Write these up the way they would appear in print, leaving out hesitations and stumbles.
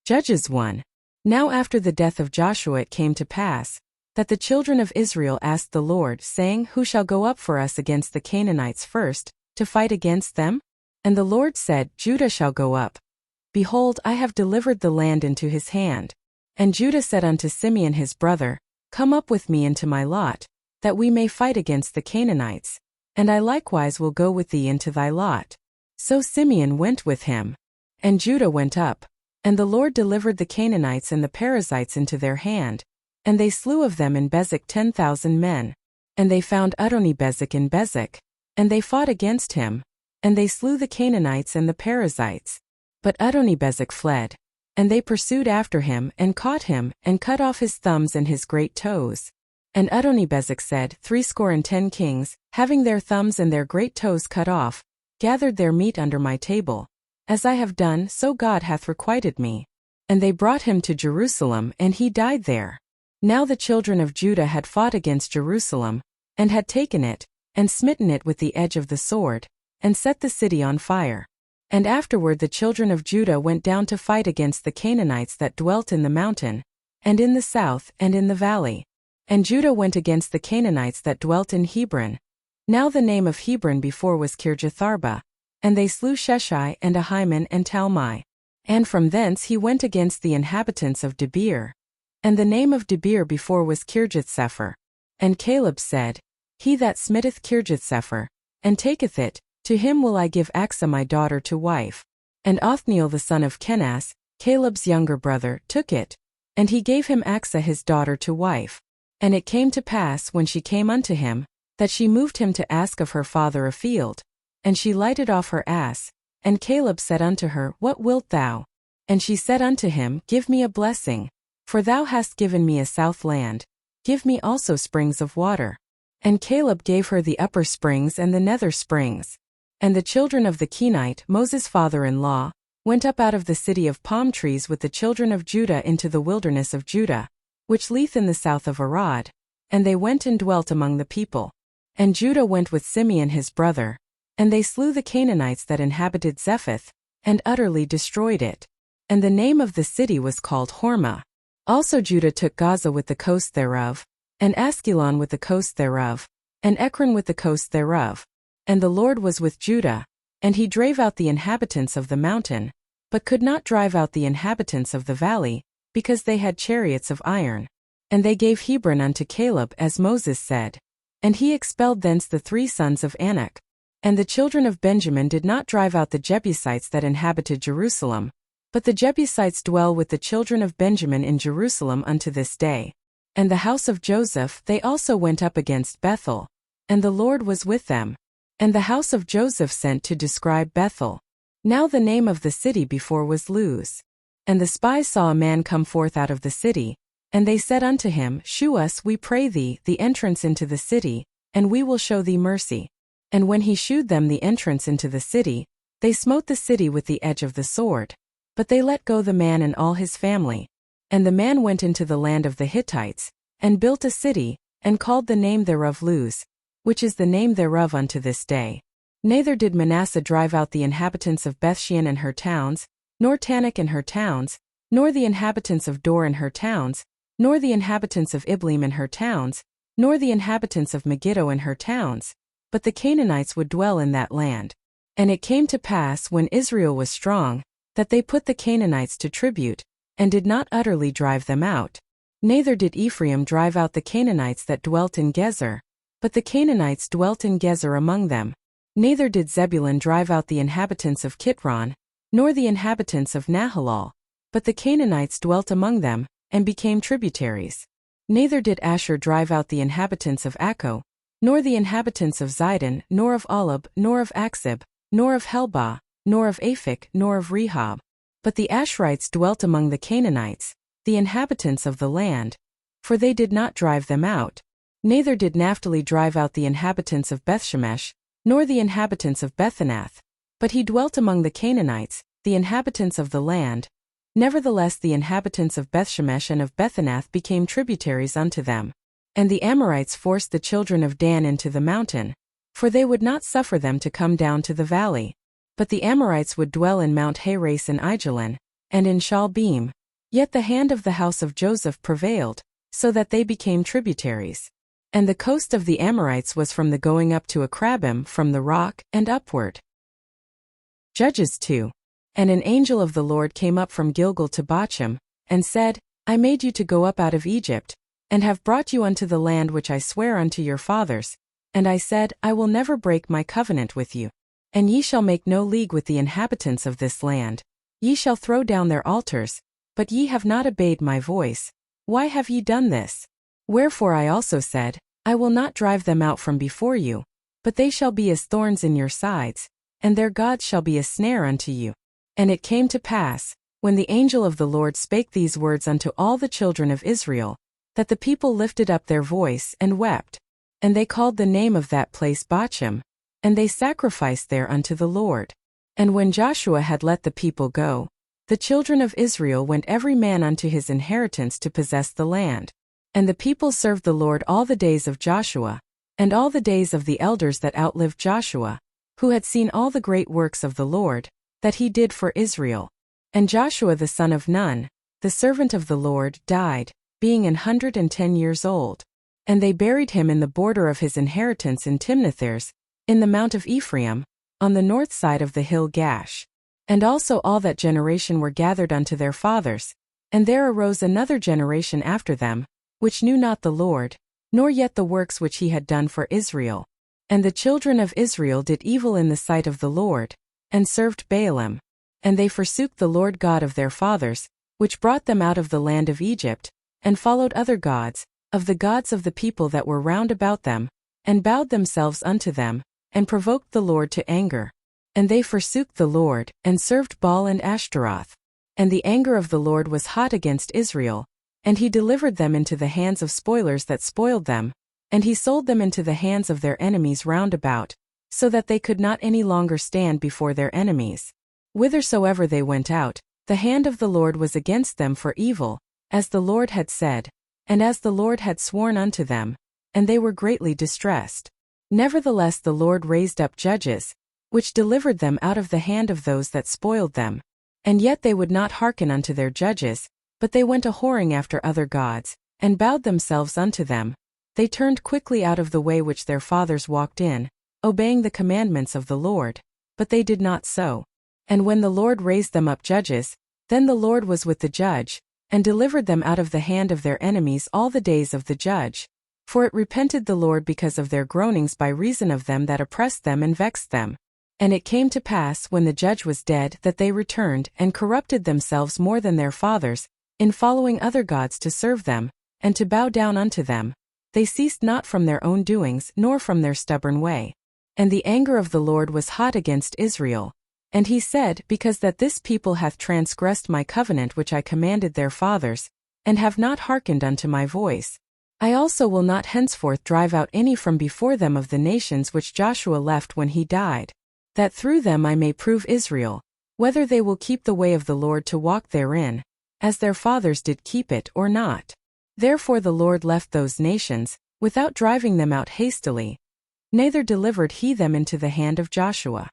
Judges 1. Now after the death of Joshua it came to pass, that the children of Israel asked the Lord, saying, Who shall go up for us against the Canaanites first, to fight against them? And the Lord said, Judah shall go up. Behold, I have delivered the land into his hand. And Judah said unto Simeon his brother, Come up with me into my lot, that we may fight against the Canaanites. And I likewise will go with thee into thy lot. So Simeon went with him. And Judah went up. And the Lord delivered the Canaanites and the Perizzites into their hand. And they slew of them in Bezek 10,000 men. And they found Adonibezek in Bezek. And they fought against him. And they slew the Canaanites and the Perizzites. But Adonibezek fled. And they pursued after him, and caught him, and cut off his thumbs and his great toes. And Adonibezek said, 70 kings, having their thumbs and their great toes cut off, gathered their meat under my table. As I have done, so God hath requited me. And they brought him to Jerusalem, and he died there. Now the children of Judah had fought against Jerusalem, and had taken it, and smitten it with the edge of the sword, and set the city on fire. And afterward the children of Judah went down to fight against the Canaanites that dwelt in the mountain, and in the south, and in the valley. And Judah went against the Canaanites that dwelt in Hebron. Now the name of Hebron before was Kirjatharba. And they slew Sheshai and Ahiman and Talmai. And from thence he went against the inhabitants of Debir. And the name of Debir before was Kirjathsepher. And Caleb said, He that smitteth Kirjathsepher, and taketh it, to him will I give Achsah my daughter to wife. And Othniel the son of Kenaz, Caleb's younger brother, took it. And he gave him Achsah his daughter to wife. And it came to pass when she came unto him, that she moved him to ask of her father a field. And she lighted off her ass. And Caleb said unto her, What wilt thou? And she said unto him, Give me a blessing. For thou hast given me a south land. Give me also springs of water. And Caleb gave her the upper springs and the nether springs. And the children of the Kenite, Moses' father-in-law, went up out of the city of palm trees with the children of Judah into the wilderness of Judah, which lieth in the south of Arad. And they went and dwelt among the people. And Judah went with Simeon his brother. And they slew the Canaanites that inhabited Zephath, and utterly destroyed it. And the name of the city was called Hormah. Also Judah took Gaza with the coast thereof, and Askelon with the coast thereof, and Ekron with the coast thereof. And the Lord was with Judah, and he drave out the inhabitants of the mountain, but could not drive out the inhabitants of the valley, because they had chariots of iron. And they gave Hebron unto Caleb as Moses said. And he expelled thence the 3 sons of Anak. And the children of Benjamin did not drive out the Jebusites that inhabited Jerusalem, but the Jebusites dwell with the children of Benjamin in Jerusalem unto this day. And the house of Joseph they also went up against Bethel, and the Lord was with them. And the house of Joseph sent to describe Bethel. Now the name of the city before was Luz. And the spies saw a man come forth out of the city, and they said unto him, Shew us, we pray thee, the entrance into the city, and we will show thee mercy. And when he shewed them the entrance into the city, they smote the city with the edge of the sword. But they let go the man and all his family. And the man went into the land of the Hittites, and built a city, and called the name thereof Luz, which is the name thereof unto this day. Neither did Manasseh drive out the inhabitants of Bethshean and her towns, nor Tanakh and her towns, nor the inhabitants of Dor and her towns, nor the inhabitants of Ibleam and her towns, nor the inhabitants of Megiddo and her towns, but the Canaanites would dwell in that land. And it came to pass when Israel was strong, that they put the Canaanites to tribute, and did not utterly drive them out. Neither did Ephraim drive out the Canaanites that dwelt in Gezer, but the Canaanites dwelt in Gezer among them. Neither did Zebulun drive out the inhabitants of Kitron, nor the inhabitants of Nahalal, but the Canaanites dwelt among them, and became tributaries. Neither did Asher drive out the inhabitants of Akko, nor the inhabitants of Zidon, nor of Oleb, nor of Aksib, nor of Helbah, nor of Aphik, nor of Rehob. But the Asherites dwelt among the Canaanites, the inhabitants of the land, for they did not drive them out. Neither did Naphtali drive out the inhabitants of Bethshemesh, nor the inhabitants of Bethanath, but he dwelt among the Canaanites, the inhabitants of the land. Nevertheless the inhabitants of Bethshemesh and of Bethanath became tributaries unto them. And the Amorites forced the children of Dan into the mountain, for they would not suffer them to come down to the valley. But the Amorites would dwell in Mount Heres and Aijalon, and in Shaalbim. Yet the hand of the house of Joseph prevailed, so that they became tributaries. And the coast of the Amorites was from the going up to Akrabim from the rock and upward. Judges 2. And an angel of the Lord came up from Gilgal to Bochim, and said, I made you to go up out of Egypt, and have brought you unto the land which I swear unto your fathers. And I said, I will never break my covenant with you. And ye shall make no league with the inhabitants of this land. Ye shall throw down their altars, but ye have not obeyed my voice. Why have ye done this? Wherefore I also said, I will not drive them out from before you, but they shall be as thorns in your sides, and their gods shall be a snare unto you. And it came to pass, when the angel of the Lord spake these words unto all the children of Israel, that the people lifted up their voice and wept. And they called the name of that place Bochim, and they sacrificed there unto the Lord. And when Joshua had let the people go, the children of Israel went every man unto his inheritance to possess the land. And the people served the Lord all the days of Joshua, and all the days of the elders that outlived Joshua, who had seen all the great works of the Lord, that he did for Israel. And Joshua the son of Nun, the servant of the Lord, died, being 110 years old. And they buried him in the border of his inheritance in Timnathers, in the mount of Ephraim, on the north side of the hill Gash. And also all that generation were gathered unto their fathers, and there arose another generation after them, which knew not the Lord, nor yet the works which he had done for Israel. And the children of Israel did evil in the sight of the Lord, and served Baalim. And they forsook the Lord God of their fathers, which brought them out of the land of Egypt, and followed other gods, of the gods of the people that were round about them, and bowed themselves unto them, and provoked the Lord to anger. And they forsook the Lord, and served Baal and Ashtaroth. And the anger of the Lord was hot against Israel, and he delivered them into the hands of spoilers that spoiled them, and he sold them into the hands of their enemies round about, so that they could not any longer stand before their enemies. Whithersoever they went out, the hand of the Lord was against them for evil, as the Lord had said, and as the Lord had sworn unto them, and they were greatly distressed. Nevertheless the Lord raised up judges, which delivered them out of the hand of those that spoiled them. And yet they would not hearken unto their judges, but they went a-whoring after other gods, and bowed themselves unto them. They turned quickly out of the way which their fathers walked in, obeying the commandments of the Lord, but they did not so. And when the Lord raised them up judges, then the Lord was with the judge, and delivered them out of the hand of their enemies all the days of the judge. For it repented the Lord because of their groanings by reason of them that oppressed them and vexed them. And it came to pass when the judge was dead that they returned and corrupted themselves more than their fathers, in following other gods to serve them, and to bow down unto them. They ceased not from their own doings nor from their stubborn way. And the anger of the Lord was hot against Israel. And he said, Because that this people hath transgressed my covenant which I commanded their fathers, and have not hearkened unto my voice, I also will not henceforth drive out any from before them of the nations which Joshua left when he died, that through them I may prove Israel, whether they will keep the way of the Lord to walk therein, as their fathers did keep it or not. Therefore the Lord left those nations, without driving them out hastily, neither delivered he them into the hand of Joshua.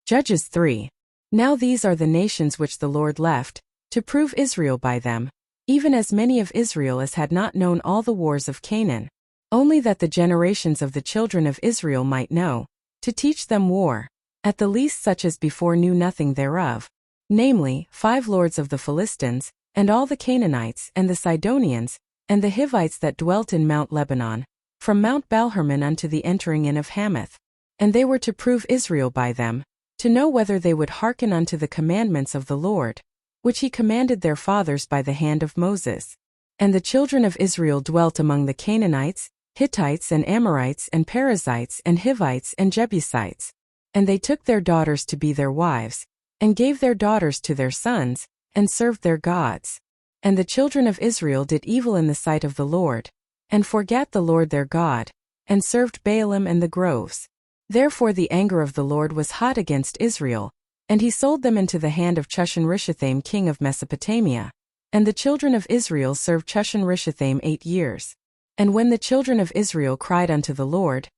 Judges 3. Now these are the nations which the Lord left, to prove Israel by them, even as many of Israel as had not known all the wars of Canaan, only that the generations of the children of Israel might know, to teach them war, at the least such as before knew nothing thereof, namely, 5 lords of the Philistines, and all the Canaanites, and the Sidonians, and the Hivites that dwelt in Mount Lebanon, from Mount Baalhermon unto the entering in of Hamath. And they were to prove Israel by them, to know whether they would hearken unto the commandments of the Lord, which he commanded their fathers by the hand of Moses. And the children of Israel dwelt among the Canaanites, Hittites and Amorites and Perizzites and Hivites and Jebusites. And they took their daughters to be their wives, and gave their daughters to their sons, and served their gods. And the children of Israel did evil in the sight of the Lord, and forgat the Lord their God, and served Baalim and the groves. Therefore the anger of the Lord was hot against Israel, and he sold them into the hand of Chushan-Rishathaim king of Mesopotamia. And the children of Israel served Chushan-Rishathaim 8 years. And when the children of Israel cried unto the Lord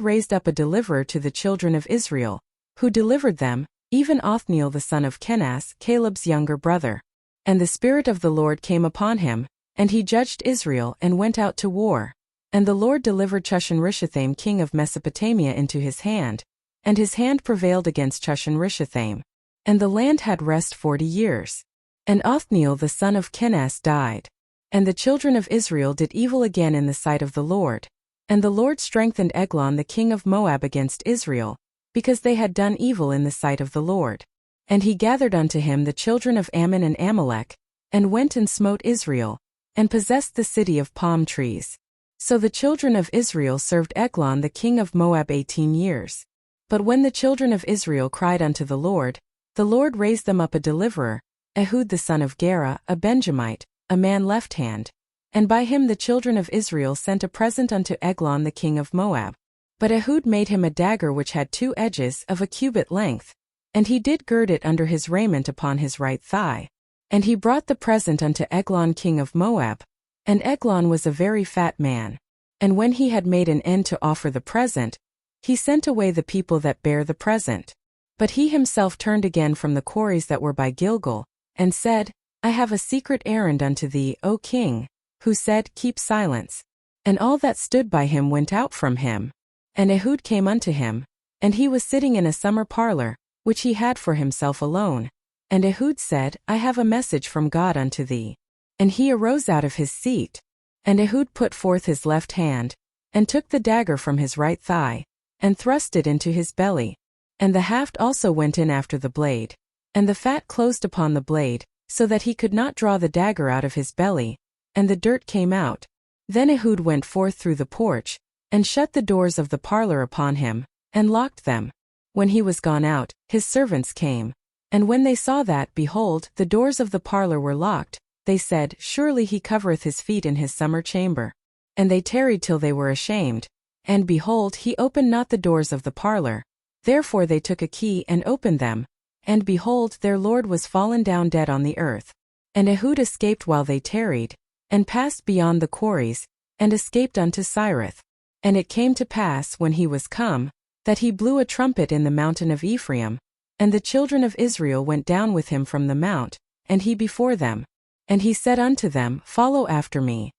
raised up a deliverer to the children of Israel, who delivered them, even Othniel the son of Kenaz, Caleb's younger brother. And the Spirit of the Lord came upon him, and he judged Israel and went out to war. And the Lord delivered Chushan-Rishathaim king of Mesopotamia into his hand, and his hand prevailed against Chushan-Rishathaim. And the land had rest 40 years. And Othniel the son of Kenaz died. And the children of Israel did evil again in the sight of the Lord. And the Lord strengthened Eglon the king of Moab against Israel, because they had done evil in the sight of the Lord. And he gathered unto him the children of Ammon and Amalek, and went and smote Israel, and possessed the city of palm trees. So the children of Israel served Eglon the king of Moab 18 years. But when the children of Israel cried unto the Lord raised them up a deliverer, Ehud the son of Gera, a Benjamite, a man left-hand. And by him the children of Israel sent a present unto Eglon the king of Moab. But Ehud made him a dagger which had 2 edges of a cubit length, and he did gird it under his raiment upon his right thigh. And he brought the present unto Eglon king of Moab. And Eglon was a very fat man. And when he had made an end to offer the present, he sent away the people that bare the present. But he himself turned again from the quarries that were by Gilgal, and said, I have a secret errand unto thee, O king. Who said, Keep silence. And all that stood by him went out from him. And Ehud came unto him, and he was sitting in a summer parlor, which he had for himself alone. And Ehud said, I have a message from God unto thee. And he arose out of his seat. And Ehud put forth his left hand, and took the dagger from his right thigh, and thrust it into his belly. And the haft also went in after the blade. And the fat closed upon the blade, so that he could not draw the dagger out of his belly, and the dirt came out. Then Ehud went forth through the porch, and shut the doors of the parlor upon him, and locked them. When he was gone out, his servants came. And when they saw that, behold, the doors of the parlor were locked, they said, Surely he covereth his feet in his summer chamber. And they tarried till they were ashamed. And behold, he opened not the doors of the parlor. Therefore they took a key and opened them. And behold, their lord was fallen down dead on the earth. And Ehud escaped while they tarried, and passed beyond the quarries, and escaped unto Sirith. And it came to pass, when he was come, that he blew a trumpet in the mountain of Ephraim, and the children of Israel went down with him from the mount, and he before them. And he said unto them, Follow after me.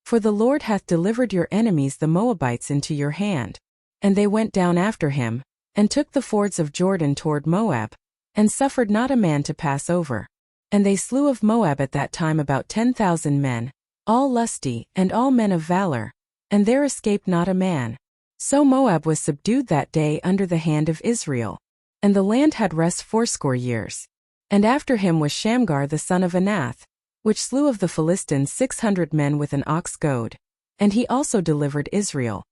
For the Lord hath delivered your enemies the Moabites into your hand. And they went down after him, and took the fords of Jordan toward Moab, and suffered not a man to pass over. And they slew of Moab at that time about 10,000 men, all lusty, and all men of valor, and there escaped not a man. So Moab was subdued that day under the hand of Israel. And the land had rest 80 years. And after him was Shamgar the son of Anath, which slew of the Philistines 600 men with an ox goad. And he also delivered Israel.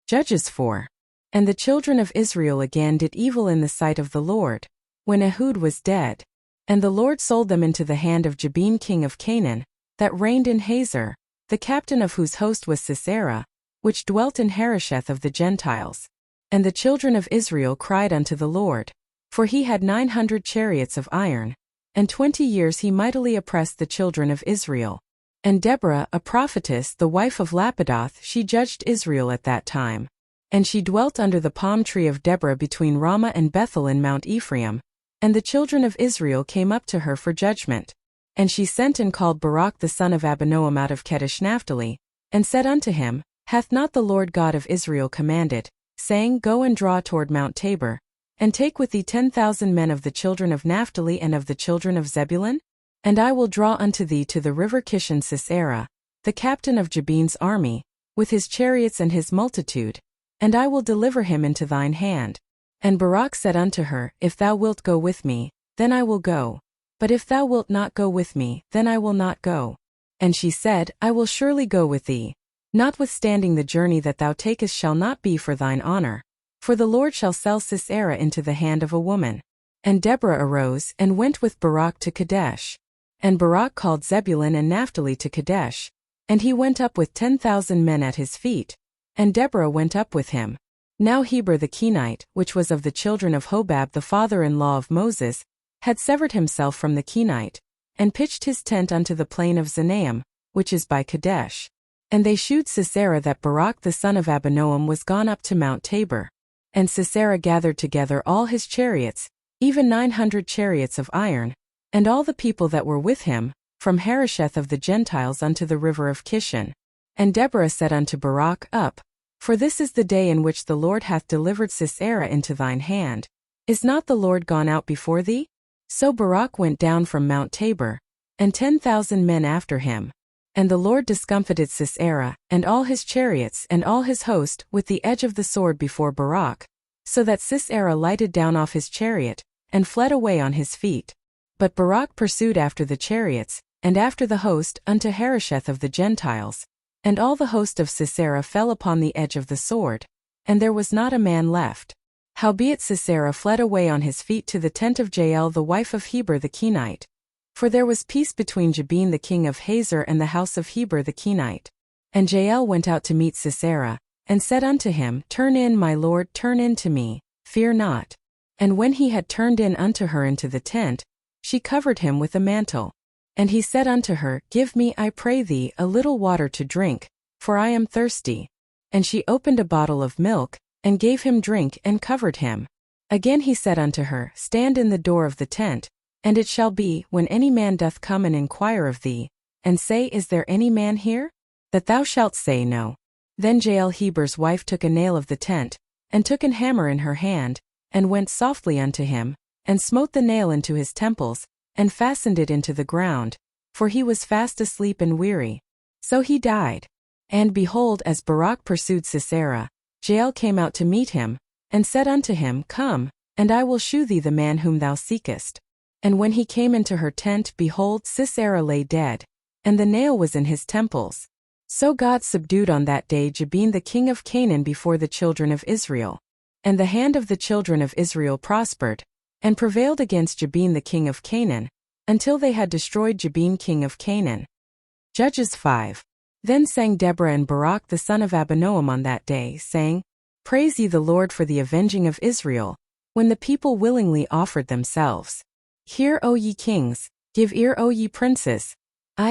Judges 4. And the children of Israel again did evil in the sight of the Lord, when Ehud was dead. And the Lord sold them into the hand of Jabin king of Canaan, that reigned in Hazor, the captain of whose host was Sisera, which dwelt in Harosheth of the Gentiles. And the children of Israel cried unto the Lord, for he had 900 chariots of iron, and 20 years he mightily oppressed the children of Israel. And Deborah, a prophetess, the wife of Lapidoth, she judged Israel at that time. And she dwelt under the palm tree of Deborah between Ramah and Bethel in Mount Ephraim. And the children of Israel came up to her for judgment. And she sent and called Barak the son of Abinoam out of Kedesh Naphtali, and said unto him, Hath not the Lord God of Israel commanded, saying, Go and draw toward Mount Tabor, and take with thee 10,000 men of the children of Naphtali and of the children of Zebulun? And I will draw unto thee to the river Kishon Sisera, the captain of Jabin's army, with his chariots and his multitude, and I will deliver him into thine hand. And Barak said unto her, If thou wilt go with me, then I will go. But if thou wilt not go with me, then I will not go. And she said, I will surely go with thee. Notwithstanding the journey that thou takest shall not be for thine honor. For the Lord shall sell Sisera into the hand of a woman. And Deborah arose, and went with Barak to Kadesh. And Barak called Zebulun and Naphtali to Kadesh. And he went up with 10,000 men at his feet. And Deborah went up with him. Now Heber the Kenite, which was of the children of Hobab the father-in-law of Moses, had severed himself from the Kenite, and pitched his tent unto the plain of Zanaim, which is by Kadesh. And they shewed Sisera that Barak the son of Abinoam was gone up to Mount Tabor. And Sisera gathered together all his chariots, even 900 chariots of iron, and all the people that were with him, from Harosheth of the Gentiles unto the river of Kishon. And Deborah said unto Barak, Up, for this is the day in which the Lord hath delivered Sisera into thine hand. Is not the Lord gone out before thee? So Barak went down from Mount Tabor, and 10,000 men after him. And the Lord discomfited Sisera, and all his chariots and all his host, with the edge of the sword before Barak, so that Sisera lighted down off his chariot, and fled away on his feet. But Barak pursued after the chariots, and after the host, unto Harosheth of the Gentiles. And all the host of Sisera fell upon the edge of the sword, and there was not a man left. Howbeit Sisera fled away on his feet to the tent of Jael the wife of Heber the Kenite. For there was peace between Jabin the king of Hazor and the house of Heber the Kenite. And Jael went out to meet Sisera, and said unto him, Turn in, my lord, turn in to me, fear not. And when he had turned in unto her into the tent, she covered him with a mantle. And he said unto her, Give me, I pray thee, a little water to drink, for I am thirsty. And she opened a bottle of milk, and gave him drink, and covered him. Again he said unto her, Stand in the door of the tent, and it shall be, when any man doth come and inquire of thee, and say, Is there any man here? That thou shalt say, No. Then Jael Heber's wife took a nail of the tent, and took an hammer in her hand, and went softly unto him, and smote the nail into his temples, and fastened it into the ground, for he was fast asleep and weary. So he died. And behold, as Barak pursued Sisera, Jael came out to meet him, and said unto him, Come, and I will shew thee the man whom thou seekest. And when he came into her tent, behold, Sisera lay dead, and the nail was in his temples. So God subdued on that day Jabin the king of Canaan before the children of Israel. And the hand of the children of Israel prospered, and prevailed against Jabin the king of Canaan, until they had destroyed Jabin king of Canaan. Judges 5. Then sang Deborah and Barak the son of Abinoam on that day, saying, Praise ye the Lord for the avenging of Israel, when the people willingly offered themselves. Hear, O ye kings, give ear, O ye princes.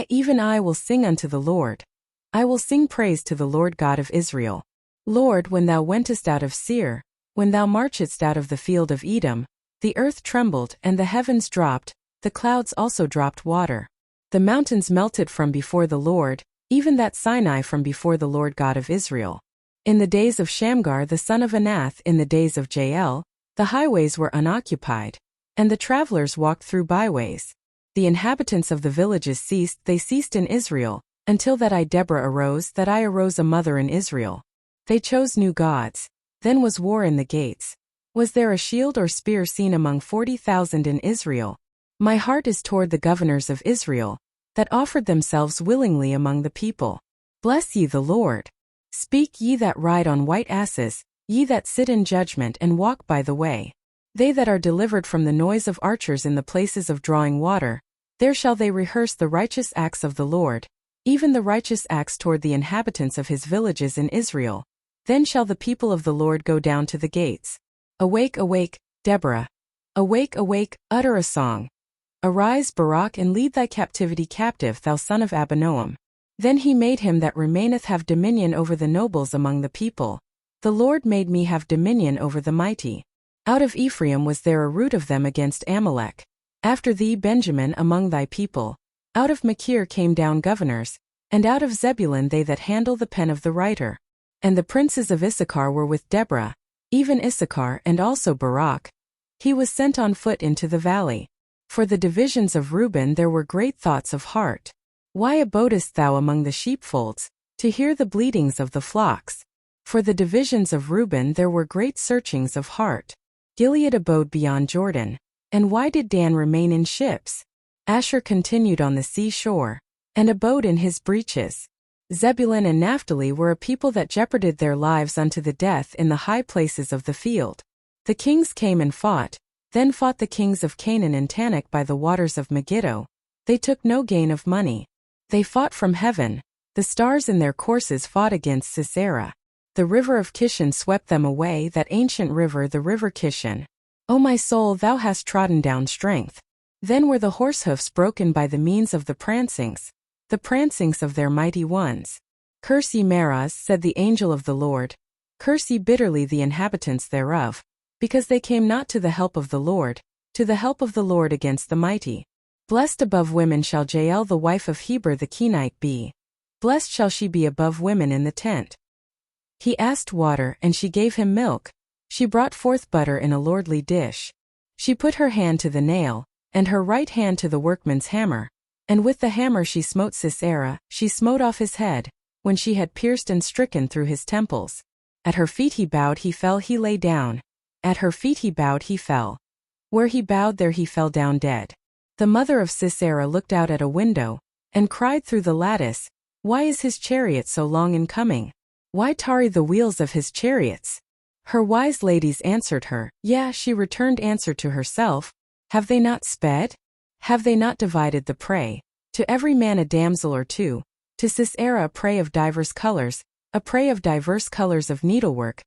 Even I will sing unto the Lord. I will sing praise to the Lord God of Israel. Lord, when thou wentest out of Seir, when thou marchedst out of the field of Edom, the earth trembled, and the heavens dropped, the clouds also dropped water. The mountains melted from before the Lord, even that Sinai from before the Lord God of Israel. In the days of Shamgar the son of Anath, in the days of Jael, the highways were unoccupied, and the travelers walked through byways. The inhabitants of the villages ceased, they ceased in Israel, until that I Deborah arose, that I arose a mother in Israel. They chose new gods. Then was war in the gates. Was there a shield or spear seen among 40,000 in Israel? My heart is toward the governors of Israel, that offered themselves willingly among the people. Bless ye the Lord. Speak ye that ride on white asses, ye that sit in judgment and walk by the way. They that are delivered from the noise of archers in the places of drawing water, there shall they rehearse the righteous acts of the Lord, even the righteous acts toward the inhabitants of his villages in Israel. Then shall the people of the Lord go down to the gates. Awake, awake, Deborah. Awake, awake, utter a song. Arise, Barak, and lead thy captivity captive, thou son of Abinoam. Then he made him that remaineth have dominion over the nobles among the people. The Lord made me have dominion over the mighty. Out of Ephraim was there a root of them against Amalek. After thee, Benjamin, among thy people. Out of Machir came down governors, and out of Zebulun they that handle the pen of the writer. And the princes of Issachar were with Deborah, even Issachar and also Barak. He was sent on foot into the valley. For the divisions of Reuben there were great thoughts of heart. Why abodest thou among the sheepfolds, to hear the bleatings of the flocks? For the divisions of Reuben there were great searchings of heart. Gilead abode beyond Jordan. And why did Dan remain in ships? Asher continued on the sea shore, and abode in his breaches. Zebulun and Naphtali were a people that jeoparded their lives unto the death in the high places of the field. The kings came and fought. Then fought the kings of Canaan and Tanakh by the waters of Megiddo. They took no gain of money. They fought from heaven. The stars in their courses fought against Sisera. The river of Kishon swept them away, that ancient river, the river Kishon. O my soul, thou hast trodden down strength. Then were the horsehoofs broken by the means of the prancings of their mighty ones. Curse ye Meroz, said the angel of the Lord. Curse ye bitterly the inhabitants thereof, because they came not to the help of the Lord against the mighty. Blessed above women shall Jael the wife of Heber the Kenite be. Blessed shall she be above women in the tent. He asked water, and she gave him milk. She brought forth butter in a lordly dish. She put her hand to the nail, and her right hand to the workman's hammer. And with the hammer she smote Sisera, she smote off his head, when she had pierced and stricken through his temples. At her feet he bowed, he fell, he lay down. At her feet he bowed, he fell. Where he bowed, there he fell down dead. The mother of Sisera looked out at a window, and cried through the lattice, Why is his chariot so long in coming? Why tarry the wheels of his chariots? Her wise ladies answered her, Yea, she returned answer to herself, Have they not sped? Have they not divided the prey? To every man a damsel or two, to Sisera a prey of divers colors, a prey of divers colors of needlework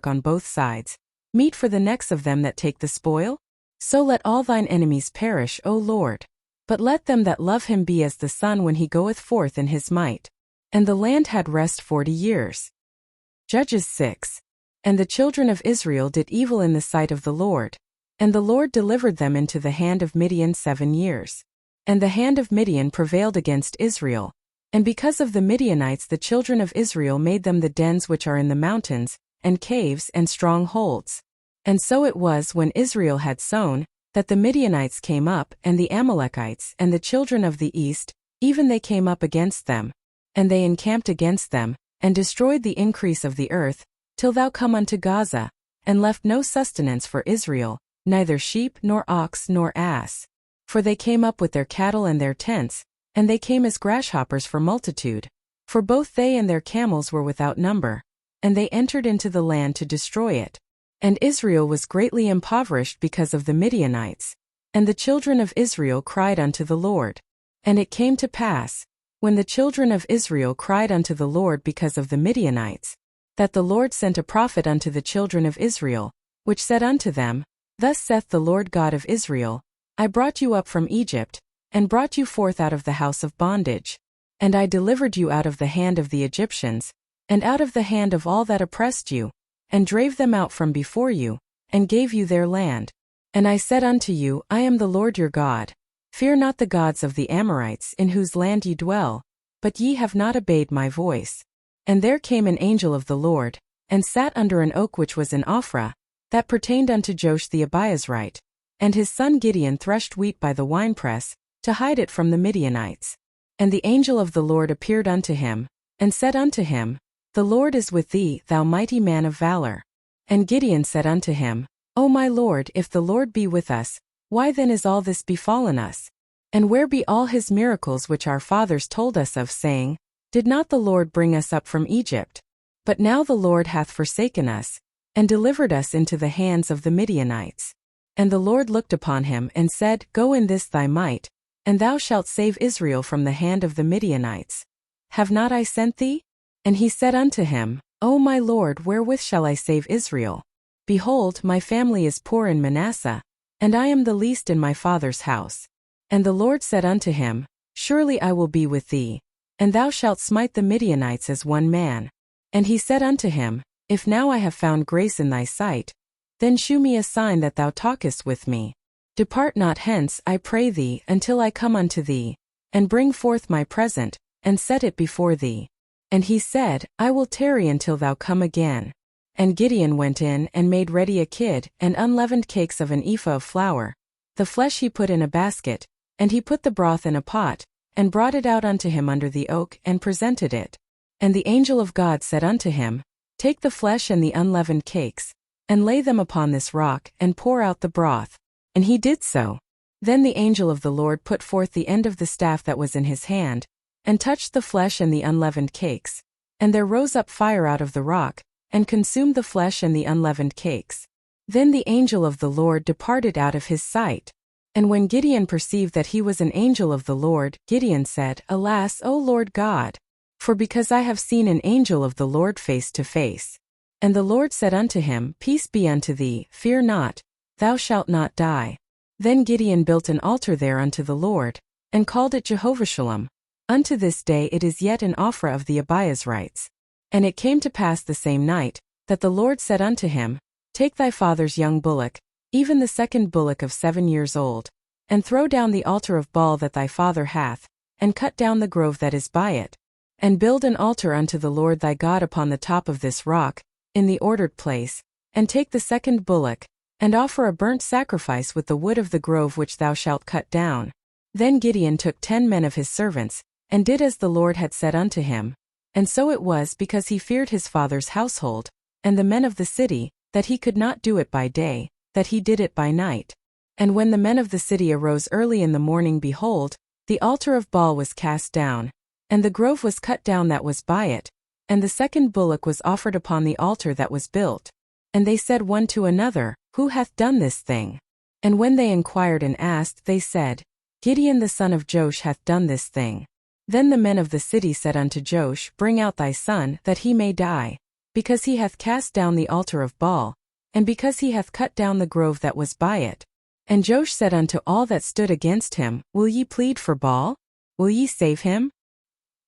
on both sides, meat for the necks of them that take the spoil? So let all thine enemies perish, O Lord. But let them that love him be as the sun when he goeth forth in his might. And the land had rest 40 years. Judges 6. And the children of Israel did evil in the sight of the Lord. And the Lord delivered them into the hand of Midian 7 years. And the hand of Midian prevailed against Israel. And because of the Midianites the children of Israel made them the dens which are in the mountains, and caves and strongholds. And so it was when Israel had sown, that the Midianites came up, and the Amalekites, and the children of the east, even they came up against them. And they encamped against them, and destroyed the increase of the earth, till thou come unto Gaza, and left no sustenance for Israel, neither sheep nor ox nor ass. For they came up with their cattle and their tents, and they came as grasshoppers for multitude. For both they and their camels were without number. And they entered into the land to destroy it. And Israel was greatly impoverished because of the Midianites. And the children of Israel cried unto the Lord. And it came to pass, when the children of Israel cried unto the Lord because of the Midianites, that the Lord sent a prophet unto the children of Israel, which said unto them, Thus saith the Lord God of Israel, I brought you up from Egypt, and brought you forth out of the house of bondage. And I delivered you out of the hand of the Egyptians, and out of the hand of all that oppressed you, and drave them out from before you, and gave you their land. And I said unto you, I am the Lord your God. Fear not the gods of the Amorites in whose land ye dwell, but ye have not obeyed my voice. And there came an angel of the Lord, and sat under an oak which was in Ophrah, that pertained unto Joash the Abiezrite. And his son Gideon threshed wheat by the winepress, to hide it from the Midianites. And the angel of the Lord appeared unto him, and said unto him, The Lord is with thee, thou mighty man of valor. And Gideon said unto him, O my Lord, if the Lord be with us, why then is all this befallen us? And where be all his miracles which our fathers told us of, saying, Did not the Lord bring us up from Egypt? But now the Lord hath forsaken us, and delivered us into the hands of the Midianites. And the Lord looked upon him, and said, Go in this thy might, and thou shalt save Israel from the hand of the Midianites. Have not I sent thee? And he said unto him, O my Lord, wherewith shall I save Israel? Behold, my family is poor in Manasseh, and I am the least in my father's house. And the Lord said unto him, Surely I will be with thee, and thou shalt smite the Midianites as one man. And he said unto him, If now I have found grace in thy sight, then shew me a sign that thou talkest with me. Depart not hence, I pray thee, until I come unto thee, and bring forth my present, and set it before thee. And he said, I will tarry until thou come again. And Gideon went in, and made ready a kid, and unleavened cakes of an ephah of flour. The flesh he put in a basket, and he put the broth in a pot, and brought it out unto him under the oak, and presented it. And the angel of God said unto him, Take the flesh and the unleavened cakes, and lay them upon this rock, and pour out the broth. And he did so. Then the angel of the Lord put forth the end of the staff that was in his hand, and touched the flesh and the unleavened cakes. And there rose up fire out of the rock, and consumed the flesh and the unleavened cakes. Then the angel of the Lord departed out of his sight. And when Gideon perceived that he was an angel of the Lord, Gideon said, Alas, O Lord God! For because I have seen an angel of the Lord face to face. And the Lord said unto him, Peace be unto thee, fear not, thou shalt not die. Then Gideon built an altar there unto the Lord, and called it Jehovah Shalom. Unto this day it is yet in Ophrah of the Abiezrites. And it came to pass the same night, that the Lord said unto him, Take thy father's young bullock, even the second bullock of 7 years old, and throw down the altar of Baal that thy father hath, and cut down the grove that is by it, and build an altar unto the Lord thy God upon the top of this rock, in the ordered place, and take the second bullock, and offer a burnt sacrifice with the wood of the grove which thou shalt cut down. Then Gideon took 10 men of his servants, and did as the Lord had said unto him. And so it was because he feared his father's household, and the men of the city, that he could not do it by day, that he did it by night. And when the men of the city arose early in the morning, behold, the altar of Baal was cast down, and the grove was cut down that was by it, and the second bullock was offered upon the altar that was built. And they said one to another, Who hath done this thing? And when they inquired and asked, they said, Gideon the son of Joash hath done this thing. Then the men of the city said unto Joash, Bring out thy son, that he may die, because he hath cast down the altar of Baal, and because he hath cut down the grove that was by it. And Joash said unto all that stood against him, Will ye plead for Baal? Will ye save him?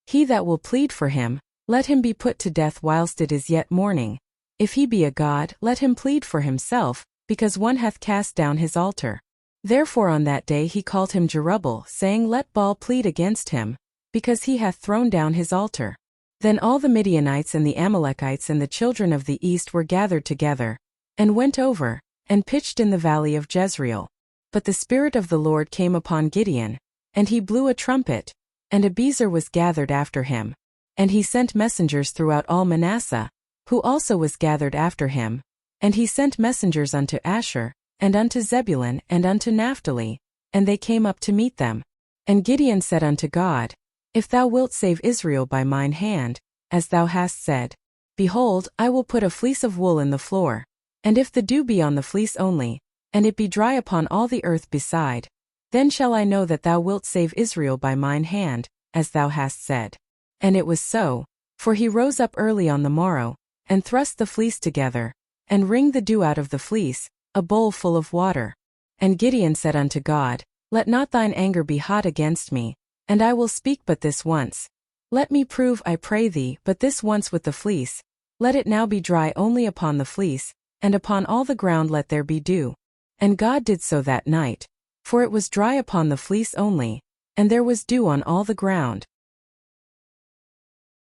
He that will plead for him, let him be put to death whilst it is yet morning. If he be a god, let him plead for himself, because one hath cast down his altar. Therefore on that day he called him Jerubbaal, saying, Let Baal plead against him, because he hath thrown down his altar. Then all the Midianites and the Amalekites and the children of the east were gathered together, and went over, and pitched in the valley of Jezreel. But the Spirit of the Lord came upon Gideon, and he blew a trumpet, and Abiezer was gathered after him. And he sent messengers throughout all Manasseh, who also was gathered after him. And he sent messengers unto Asher, and unto Zebulun, and unto Naphtali, and they came up to meet them. And Gideon said unto God, If thou wilt save Israel by mine hand, as thou hast said, behold, I will put a fleece of wool in the floor, and if the dew be on the fleece only, and it be dry upon all the earth beside, then shall I know that thou wilt save Israel by mine hand, as thou hast said. And it was so, for he rose up early on the morrow, and thrust the fleece together, and wringed the dew out of the fleece, a bowl full of water. And Gideon said unto God, Let not thine anger be hot against me, and I will speak but this once. Let me prove, I pray thee, but this once with the fleece. Let it now be dry only upon the fleece, and upon all the ground let there be dew. And God did so that night, for it was dry upon the fleece only, and there was dew on all the ground.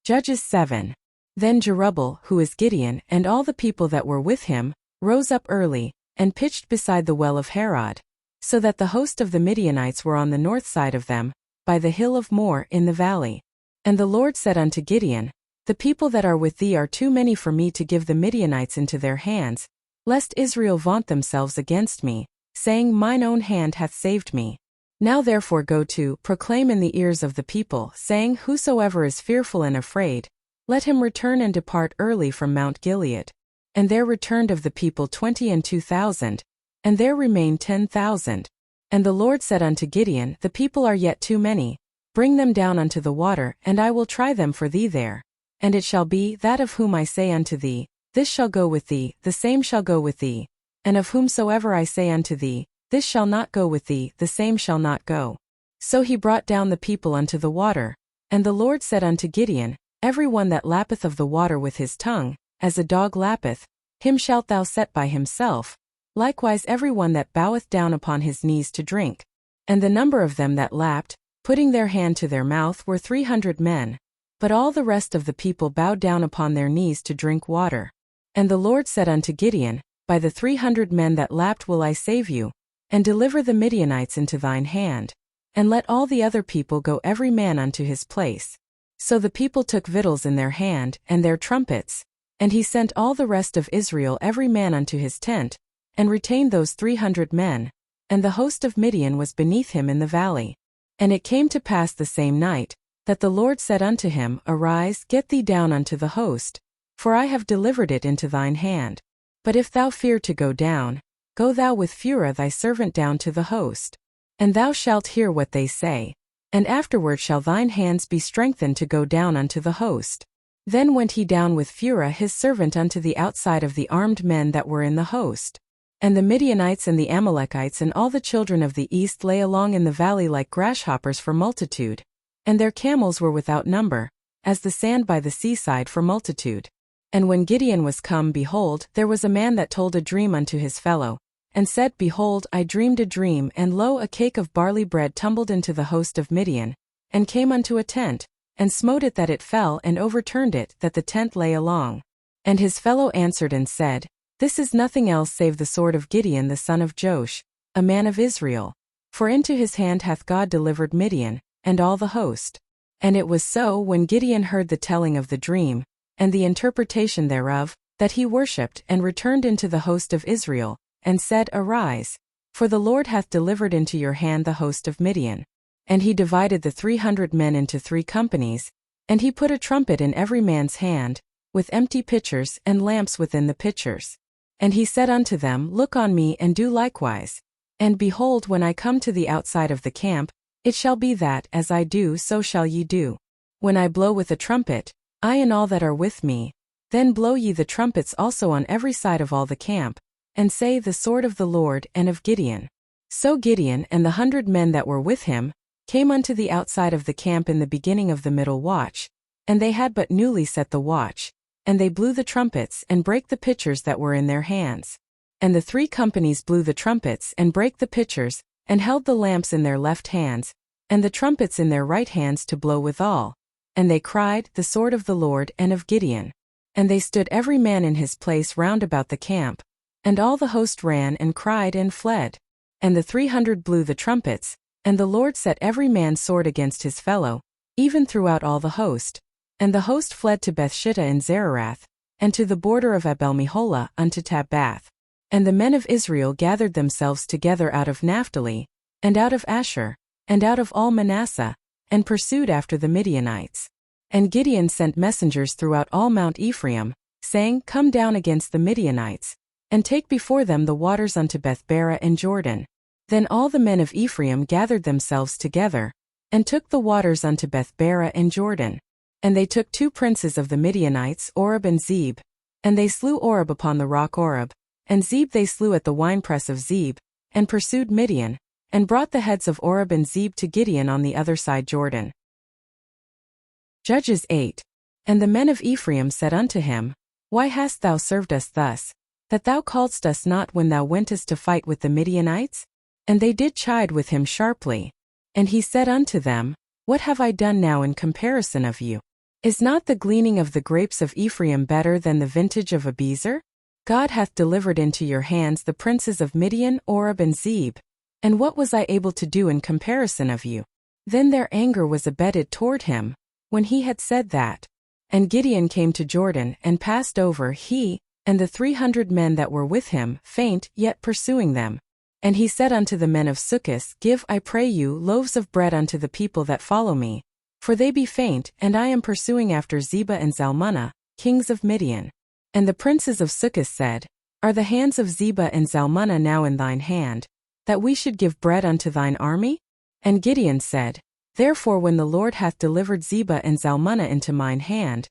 Judges 7. Then Jerubbaal, who is Gideon, and all the people that were with him, rose up early, and pitched beside the well of Harod, so that the host of the Midianites were on the north side of them, by the hill of Moreh in the valley. And the Lord said unto Gideon, The people that are with thee are too many for me to give the Midianites into their hands, lest Israel vaunt themselves against me, saying, Mine own hand hath saved me. Now therefore go to, proclaim in the ears of the people, saying, Whosoever is fearful and afraid, let him return and depart early from Mount Gilead. And there returned of the people 22,000, and there remained 10,000. And the Lord said unto Gideon, The people are yet too many, bring them down unto the water, and I will try them for thee there. And it shall be, that of whom I say unto thee, This shall go with thee, the same shall go with thee. And of whomsoever I say unto thee, This shall not go with thee, the same shall not go. So he brought down the people unto the water. And the Lord said unto Gideon, Every one that lappeth of the water with his tongue, as a dog lappeth, him shalt thou set by himself. Likewise every one that boweth down upon his knees to drink. And the number of them that lapped, putting their hand to their mouth, were 300 men. But all the rest of the people bowed down upon their knees to drink water. And the Lord said unto Gideon, By the 300 men that lapped will I save you, and deliver the Midianites into thine hand. And let all the other people go every man unto his place. So the people took victuals in their hand, and their trumpets. And he sent all the rest of Israel every man unto his tent, and retained those 300 men. And the host of Midian was beneath him in the valley. And it came to pass the same night, that the Lord said unto him, Arise, get thee down unto the host, for I have delivered it into thine hand. But if thou fear to go down, go thou with Phurah thy servant down to the host. And thou shalt hear what they say. And afterward shall thine hands be strengthened to go down unto the host. Then went he down with Phurah his servant unto the outside of the armed men that were in the host. And the Midianites and the Amalekites and all the children of the east lay along in the valley like grasshoppers for multitude. And their camels were without number, as the sand by the seaside for multitude. And when Gideon was come, behold, there was a man that told a dream unto his fellow, and said, Behold, I dreamed a dream, and lo, a cake of barley bread tumbled into the host of Midian, and came unto a tent, and smote it that it fell, and overturned it, that the tent lay along. And his fellow answered and said, This is nothing else save the sword of Gideon the son of Joash, a man of Israel. For into his hand hath God delivered Midian, and all the host. And it was so, when Gideon heard the telling of the dream, and the interpretation thereof, that he worshipped, and returned into the host of Israel, and said, Arise, for the Lord hath delivered into your hand the host of Midian. And he divided the 300 men into 3 companies, and he put a trumpet in every man's hand, with empty pitchers and lamps within the pitchers. And he said unto them, Look on me, and do likewise. And behold, when I come to the outside of the camp, it shall be that, as I do, so shall ye do. When I blow with a trumpet, I and all that are with me, then blow ye the trumpets also on every side of all the camp, and say, The sword of the Lord and of Gideon. So Gideon and the 100 men that were with him came unto the outside of the camp in the beginning of the middle watch, and they had but newly set the watch, and they blew the trumpets and brake the pitchers that were in their hands. And the 3 companies blew the trumpets and brake the pitchers, and held the lamps in their left hands, and the trumpets in their right hands to blow withal. And they cried, The sword of the Lord and of Gideon. And they stood every man in his place round about the camp. And all the host ran and cried and fled. And the 300 blew the trumpets, and the Lord set every man's sword against his fellow, even throughout all the host. And the host fled to Bethshittah in Zererath, and to the border of Abel-meholah unto Tabbath. And the men of Israel gathered themselves together out of Naphtali, and out of Asher, and out of all Manasseh, and pursued after the Midianites. And Gideon sent messengers throughout all Mount Ephraim, saying, Come down against the Midianites, and take before them the waters unto Bethbara and Jordan. Then all the men of Ephraim gathered themselves together, and took the waters unto Bethbara and Jordan. And they took 2 princes of the Midianites, Oreb and Zeb. And they slew Oreb upon the rock Oreb, and Zeb they slew at the winepress of Zeb, and pursued Midian, and brought the heads of Oreb and Zeb to Gideon on the other side Jordan. Judges 8. And the men of Ephraim said unto him, Why hast thou served us thus, that thou calledst us not when thou wentest to fight with the Midianites? And they did chide with him sharply. And he said unto them, What have I done now in comparison of you? Is not the gleaning of the grapes of Ephraim better than the vintage of Abiezer? God hath delivered into your hands the princes of Midian, Oreb and Zeb. And what was I able to do in comparison of you? Then their anger was abated toward him, when he had said that. And Gideon came to Jordan, and passed over, he, and the 300 men that were with him, faint, yet pursuing them. And he said unto the men of Succoth, Give, I pray you, loaves of bread unto the people that follow me, for they be faint, and I am pursuing after Zebah and Zalmunna, kings of Midian. And the princes of Succoth said, Are the hands of Zebah and Zalmunna now in thine hand, that we should give bread unto thine army? And Gideon said, Therefore when the Lord hath delivered Zebah and Zalmunna into mine hand,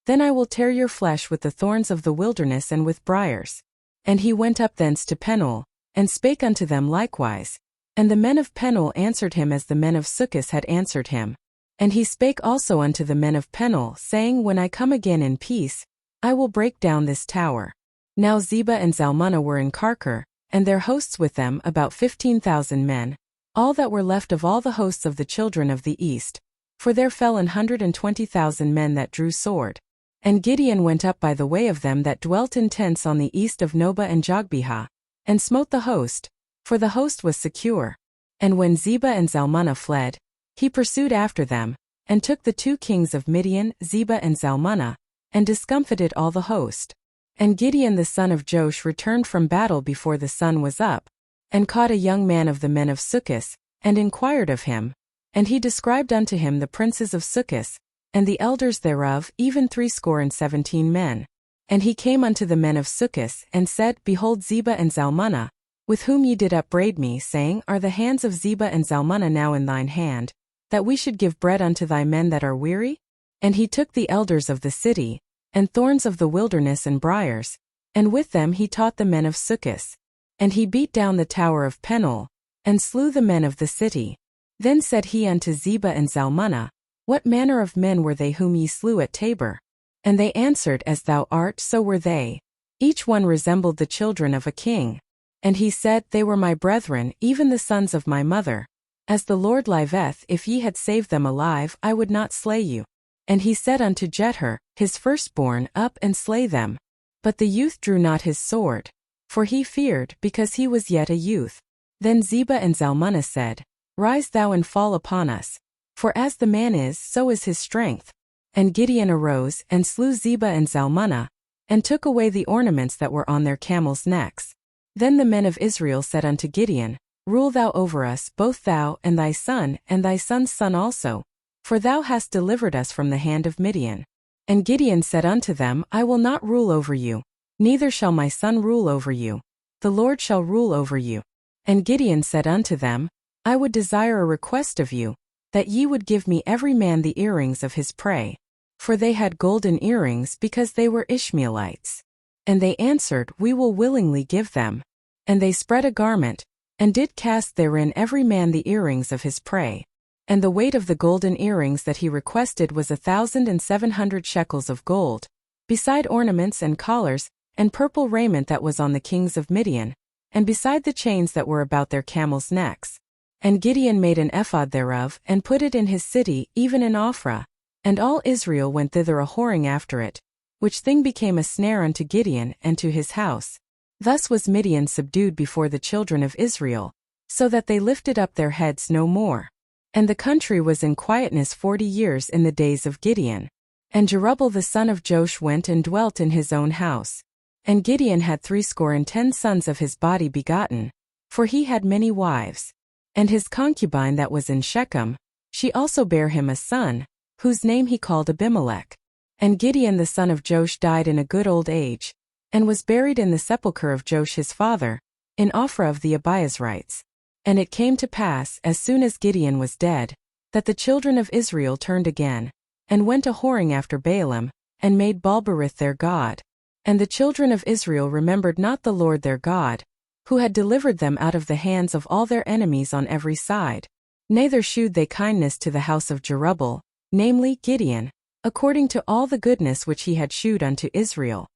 then I will tear your flesh with the thorns of the wilderness and with briars. And he went up thence to Penuel, and spake unto them likewise. And the men of Penuel answered him as the men of Succoth had answered him. And he spake also unto the men of Penuel, saying, When I come again in peace, I will break down this tower. Now Zebah and Zalmunna were in Karkor, and their hosts with them about 15,000 men, all that were left of all the hosts of the children of the east, for there fell 120,000 men that drew sword. And Gideon went up by the way of them that dwelt in tents on the east of Nobah and Jogbehah, and smote the host, for the host was secure. And when Zebah and Zalmunna fled, he pursued after them, and took the 2 kings of Midian, Zebah and Zalmunna, and discomfited all the host. And Gideon the son of Joash returned from battle before the sun was up, and caught a young man of the men of Succoth, and inquired of him. And he described unto him the princes of Succoth, and the elders thereof, even 17 men. And he came unto the men of Succoth, and said, Behold Zebah and Zalmunna, with whom ye did upbraid me, saying, Are the hands of Zebah and Zalmunna now in thine hand, that we should give bread unto thy men that are weary? And he took the elders of the city, and thorns of the wilderness and briars, and with them he taught the men of Succoth. And he beat down the tower of Penuel, and slew the men of the city. Then said he unto Zebah and Zalmunna, What manner of men were they whom ye slew at Tabor? And they answered, As thou art, so were they. Each one resembled the children of a king. And he said, They were my brethren, even the sons of my mother. As the Lord liveth, if ye had saved them alive, I would not slay you. And he said unto Jether, his firstborn, Up and slay them. But the youth drew not his sword, for he feared, because he was yet a youth. Then Zebah and Zalmunna said, Rise thou and fall upon us. For as the man is, so is his strength. And Gideon arose, and slew Zebah and Zalmunna, and took away the ornaments that were on their camels' necks. Then the men of Israel said unto Gideon, Rule thou over us, both thou, and thy son's son also, for thou hast delivered us from the hand of Midian. And Gideon said unto them, I will not rule over you, neither shall my son rule over you. The Lord shall rule over you. And Gideon said unto them, I would desire a request of you, that ye would give me every man the earrings of his prey. For they had golden earrings because they were Ishmaelites. And they answered, We will willingly give them. And they spread a garment, and did cast therein every man the earrings of his prey. And the weight of the golden earrings that he requested was 1,700 shekels of gold, beside ornaments and collars, and purple raiment that was on the kings of Midian, and beside the chains that were about their camels' necks. And Gideon made an ephod thereof, and put it in his city, even in Ophrah. And all Israel went thither a-whoring after it, which thing became a snare unto Gideon and to his house. Thus was Midian subdued before the children of Israel, so that they lifted up their heads no more. And the country was in quietness 40 years in the days of Gideon. And Jerubbaal the son of Joash went and dwelt in his own house. And Gideon had 70 sons of his body begotten, for he had many wives. And his concubine that was in Shechem, she also bare him a son, whose name he called Abimelech. And Gideon the son of Joash died in a good old age, and was buried in the sepulchre of Joash his father, in Ophrah of the Abiezrites. And it came to pass, as soon as Gideon was dead, that the children of Israel turned again, and went a-whoring after Baalim, and made Baal-berith their god. And the children of Israel remembered not the Lord their God, who had delivered them out of the hands of all their enemies on every side. Neither shewed they kindness to the house of Jerubbaal, namely Gideon, according to all the goodness which he had shewed unto Israel.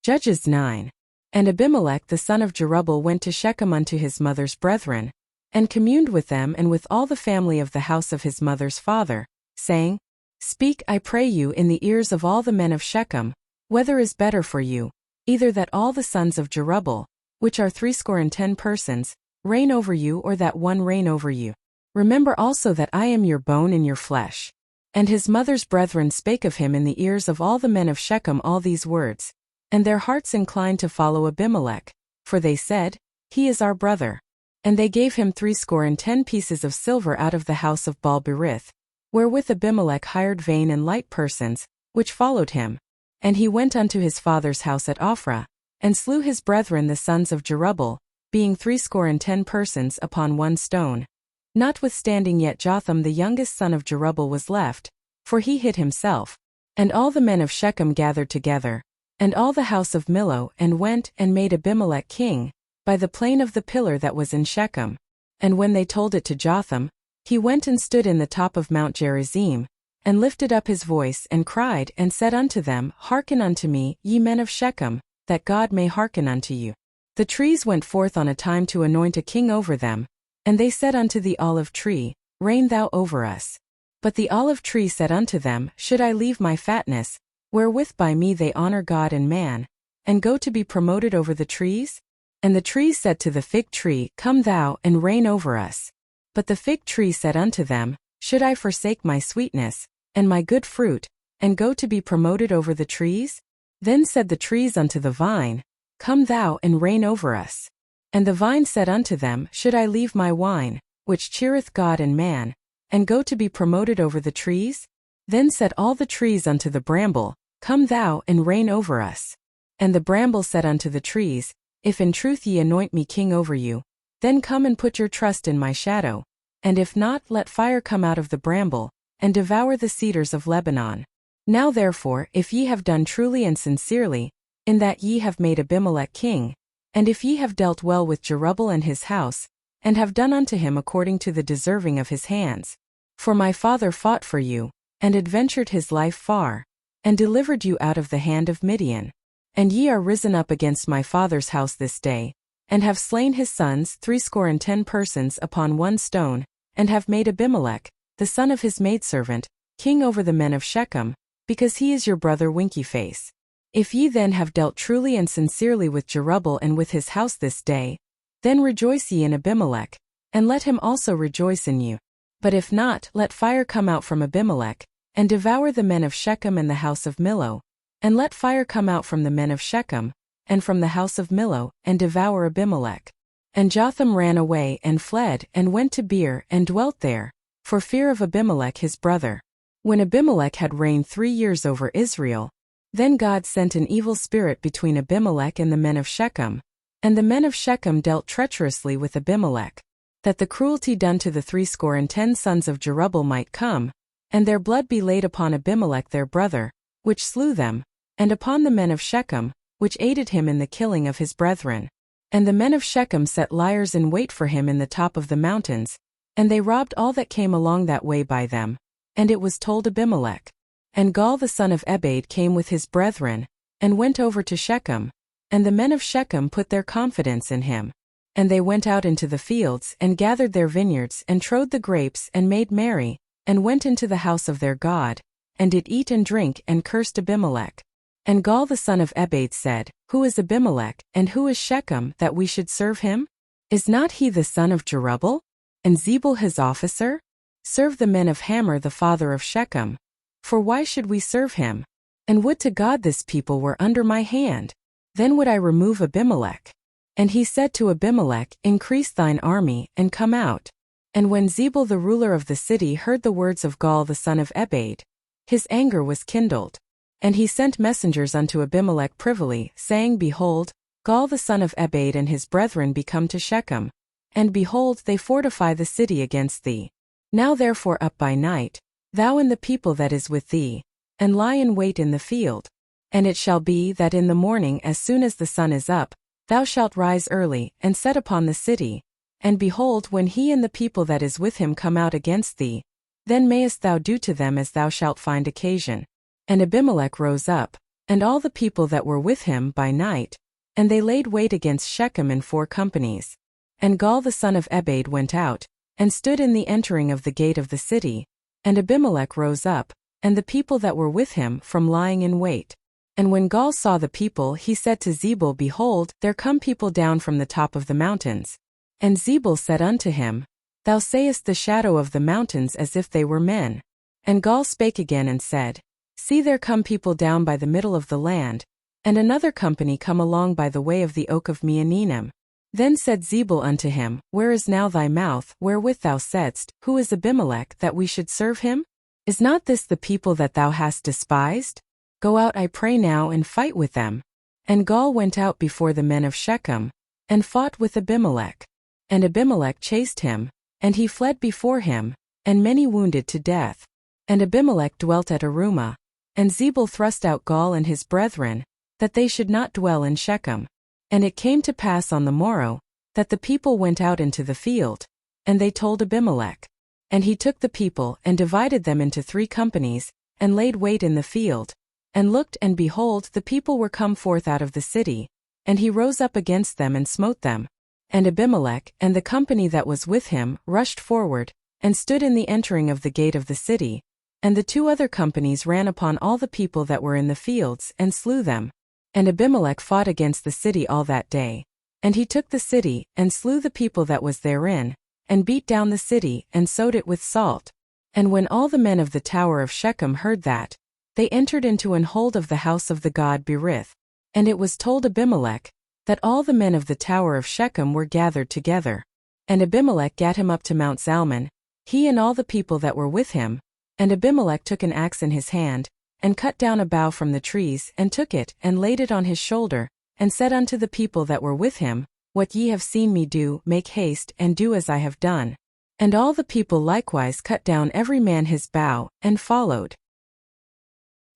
Judges 9. And Abimelech the son of Jerubbaal went to Shechem unto his mother's brethren, and communed with them and with all the family of the house of his mother's father, saying, Speak, I pray you, in the ears of all the men of Shechem, whether is better for you, either that all the sons of Jerubbaal, which are 70 persons, reign over you, or that one reign over you. Remember also that I am your bone and your flesh. And his mother's brethren spake of him in the ears of all the men of Shechem all these words. And their hearts inclined to follow Abimelech, for they said, He is our brother. And they gave him 70 pieces of silver out of the house of Baal-berith, wherewith Abimelech hired vain and light persons, which followed him. And he went unto his father's house at Ophrah, and slew his brethren the sons of Jerubbaal, being 70 persons upon one stone. Notwithstanding yet Jotham the youngest son of Jerubbaal was left, for he hid himself. And all the men of Shechem gathered together, and all the house of Millo, and went and made Abimelech king, by the plain of the pillar that was in Shechem. And when they told it to Jotham, he went and stood in the top of Mount Gerizim, and lifted up his voice, and cried, and said unto them, Hearken unto me, ye men of Shechem, that God may hearken unto you. The trees went forth on a time to anoint a king over them, and they said unto the olive tree, Reign thou over us. But the olive tree said unto them, Should I leave my fatness, wherewith by me they honor God and man, and go to be promoted over the trees? And the trees said to the fig tree, Come thou, and reign over us. But the fig tree said unto them, Should I forsake my sweetness, and my good fruit, and go to be promoted over the trees? Then said the trees unto the vine, Come thou, and reign over us. And the vine said unto them, Should I leave my wine, which cheereth God and man, and go to be promoted over the trees? Then said all the trees unto the bramble, Come thou, and reign over us. And the bramble said unto the trees, If in truth ye anoint me king over you, then come and put your trust in my shadow. And if not, let fire come out of the bramble, and devour the cedars of Lebanon. Now therefore, if ye have done truly and sincerely, in that ye have made Abimelech king, and if ye have dealt well with Jerubbaal and his house, and have done unto him according to the deserving of his hands, For my father fought for you, and adventured his life far, and delivered you out of the hand of Midian. And ye are risen up against my father's house this day, and have slain his sons 70 persons upon one stone, and have made Abimelech, the son of his maidservant, king over the men of Shechem, because he is your brother Winky-face. If ye then have dealt truly and sincerely with Jerubbaal and with his house this day, then rejoice ye in Abimelech, and let him also rejoice in you. But if not, let fire come out from Abimelech, and devour the men of Shechem and the house of Millo, and let fire come out from the men of Shechem, and from the house of Millo, and devour Abimelech. And Jotham ran away and fled, and went to Beer, and dwelt there, for fear of Abimelech his brother. When Abimelech had reigned 3 years over Israel, then God sent an evil spirit between Abimelech and the men of Shechem, and the men of Shechem dealt treacherously with Abimelech, that the cruelty done to the 70 sons of Jerubbaal might come, and their blood be laid upon Abimelech their brother, which slew them, and upon the men of Shechem, which aided him in the killing of his brethren. And the men of Shechem set liers in wait for him in the top of the mountains, and they robbed all that came along that way by them. And it was told Abimelech. And Gaal the son of Ebed came with his brethren, and went over to Shechem, and the men of Shechem put their confidence in him. And they went out into the fields, and gathered their vineyards, and trode the grapes, and made merry, and went into the house of their God, and did eat and drink, and cursed Abimelech. And Gaal the son of Ebed said, Who is Abimelech, and who is Shechem, that we should serve him? Is not he the son of Jerubbaal? And Zebul his officer? Serve the men of Hamor the father of Shechem. For why should we serve him? And would to God this people were under my hand, then would I remove Abimelech. And he said to Abimelech, Increase thine army, and come out. And when Zebul the ruler of the city heard the words of Gaal the son of Ebed, his anger was kindled. And he sent messengers unto Abimelech privily, saying, Behold, Gaal the son of Ebed and his brethren be come to Shechem. And behold, they fortify the city against thee. Now therefore up by night, thou and the people that is with thee, and lie in wait in the field. And it shall be that in the morning as soon as the sun is up, thou shalt rise early, and set upon the city. And behold, when he and the people that is with him come out against thee, then mayest thou do to them as thou shalt find occasion. And Abimelech rose up, and all the people that were with him by night, and they laid wait against Shechem in 4 companies. And Gaal the son of Ebed went out, and stood in the entering of the gate of the city. And Abimelech rose up, and the people that were with him, from lying in wait. And when Gaal saw the people, he said to Zebul, Behold, there come people down from the top of the mountains. And Zebul said unto him, Thou sayest the shadow of the mountains as if they were men. And Gaal spake again and said, See, there come people down by the middle of the land, and another company come along by the way of the oak of Meonenim. Then said Zebul unto him, Where is now thy mouth, wherewith thou saidst, Who is Abimelech, that we should serve him? Is not this the people that thou hast despised? Go out, I pray now, and fight with them. And Gaal went out before the men of Shechem, and fought with Abimelech. And Abimelech chased him, and he fled before him, and many wounded to death. And Abimelech dwelt at Arumah. And Zebul thrust out Gaal and his brethren, that they should not dwell in Shechem. And it came to pass on the morrow, that the people went out into the field, and they told Abimelech. And he took the people, and divided them into 3 companies, and laid wait in the field, and looked, and behold, the people were come forth out of the city, and he rose up against them and smote them. And Abimelech, and the company that was with him, rushed forward, and stood in the entering of the gate of the city. And the 2 other companies ran upon all the people that were in the fields, and slew them. And Abimelech fought against the city all that day. And he took the city, and slew the people that was therein, and beat down the city, and sowed it with salt. And when all the men of the tower of Shechem heard that, they entered into an hold of the house of the god Berith. And it was told Abimelech, that all the men of the tower of Shechem were gathered together. And Abimelech gat him up to Mount Zalmon, he and all the people that were with him. And Abimelech took an axe in his hand, and cut down a bough from the trees, and took it, and laid it on his shoulder, and said unto the people that were with him, What ye have seen me do, make haste, and do as I have done. And all the people likewise cut down every man his bough, and followed.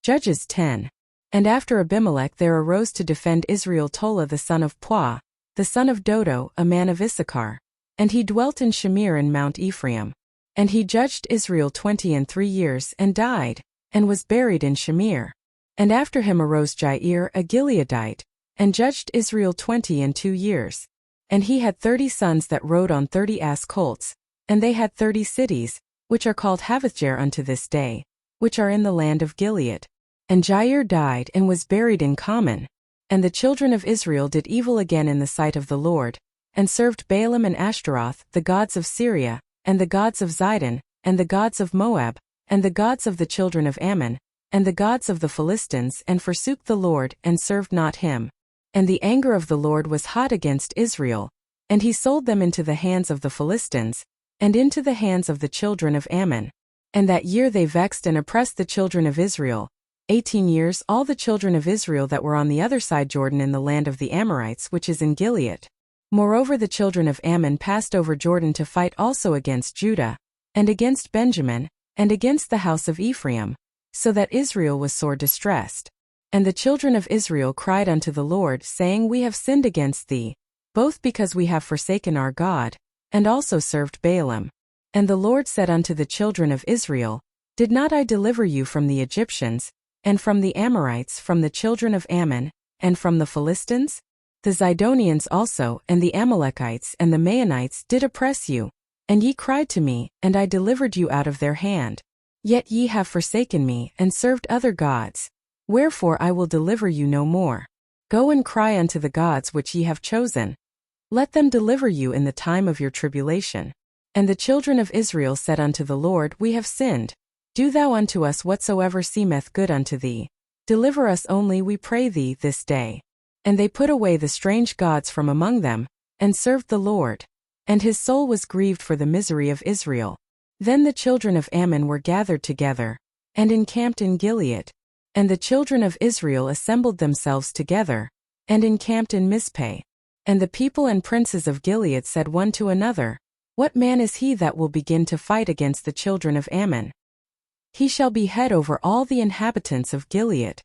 Judges 10. And after Abimelech there arose to defend Israel Tola the son of Puah, the son of Dodo, a man of Issachar. And he dwelt in Shamir in Mount Ephraim. And he judged Israel 23 years and died, and was buried in Shamir. And after him arose Jair a Gileadite, and judged Israel 22 years. And he had 30 sons that rode on 30 ass colts, and they had 30 cities, which are called Havothjair unto this day, which are in the land of Gilead. And Jair died and was buried in Common. And the children of Israel did evil again in the sight of the Lord, and served Baalim and Ashtaroth, the gods of Syria, and the gods of Zidon, and the gods of Moab, and the gods of the children of Ammon, and the gods of the Philistines, and forsook the Lord, and served not him. And the anger of the Lord was hot against Israel, and he sold them into the hands of the Philistines, and into the hands of the children of Ammon. And that year they vexed and oppressed the children of Israel. 18 years all the children of Israel that were on the other side Jordan in the land of the Amorites which is in Gilead. Moreover the children of Ammon passed over Jordan to fight also against Judah, and against Benjamin, and against the house of Ephraim, so that Israel was sore distressed. And the children of Israel cried unto the Lord, saying, We have sinned against thee, both because we have forsaken our God, and also served Baalim. And the Lord said unto the children of Israel, Did not I deliver you from the Egyptians, and from the Amorites, from the children of Ammon, and from the Philistines? The Zidonians also, and the Amalekites, and the Maonites did oppress you. And ye cried to me, and I delivered you out of their hand. Yet ye have forsaken me, and served other gods. Wherefore I will deliver you no more. Go and cry unto the gods which ye have chosen. Let them deliver you in the time of your tribulation. And the children of Israel said unto the Lord, We have sinned. Do thou unto us whatsoever seemeth good unto thee. Deliver us only, we pray thee, this day. And they put away the strange gods from among them, and served the Lord. And his soul was grieved for the misery of Israel. Then the children of Ammon were gathered together, and encamped in Gilead. And the children of Israel assembled themselves together, and encamped in Mizpeh. And the people and princes of Gilead said one to another, What man is he that will begin to fight against the children of Ammon? He shall be head over all the inhabitants of Gilead.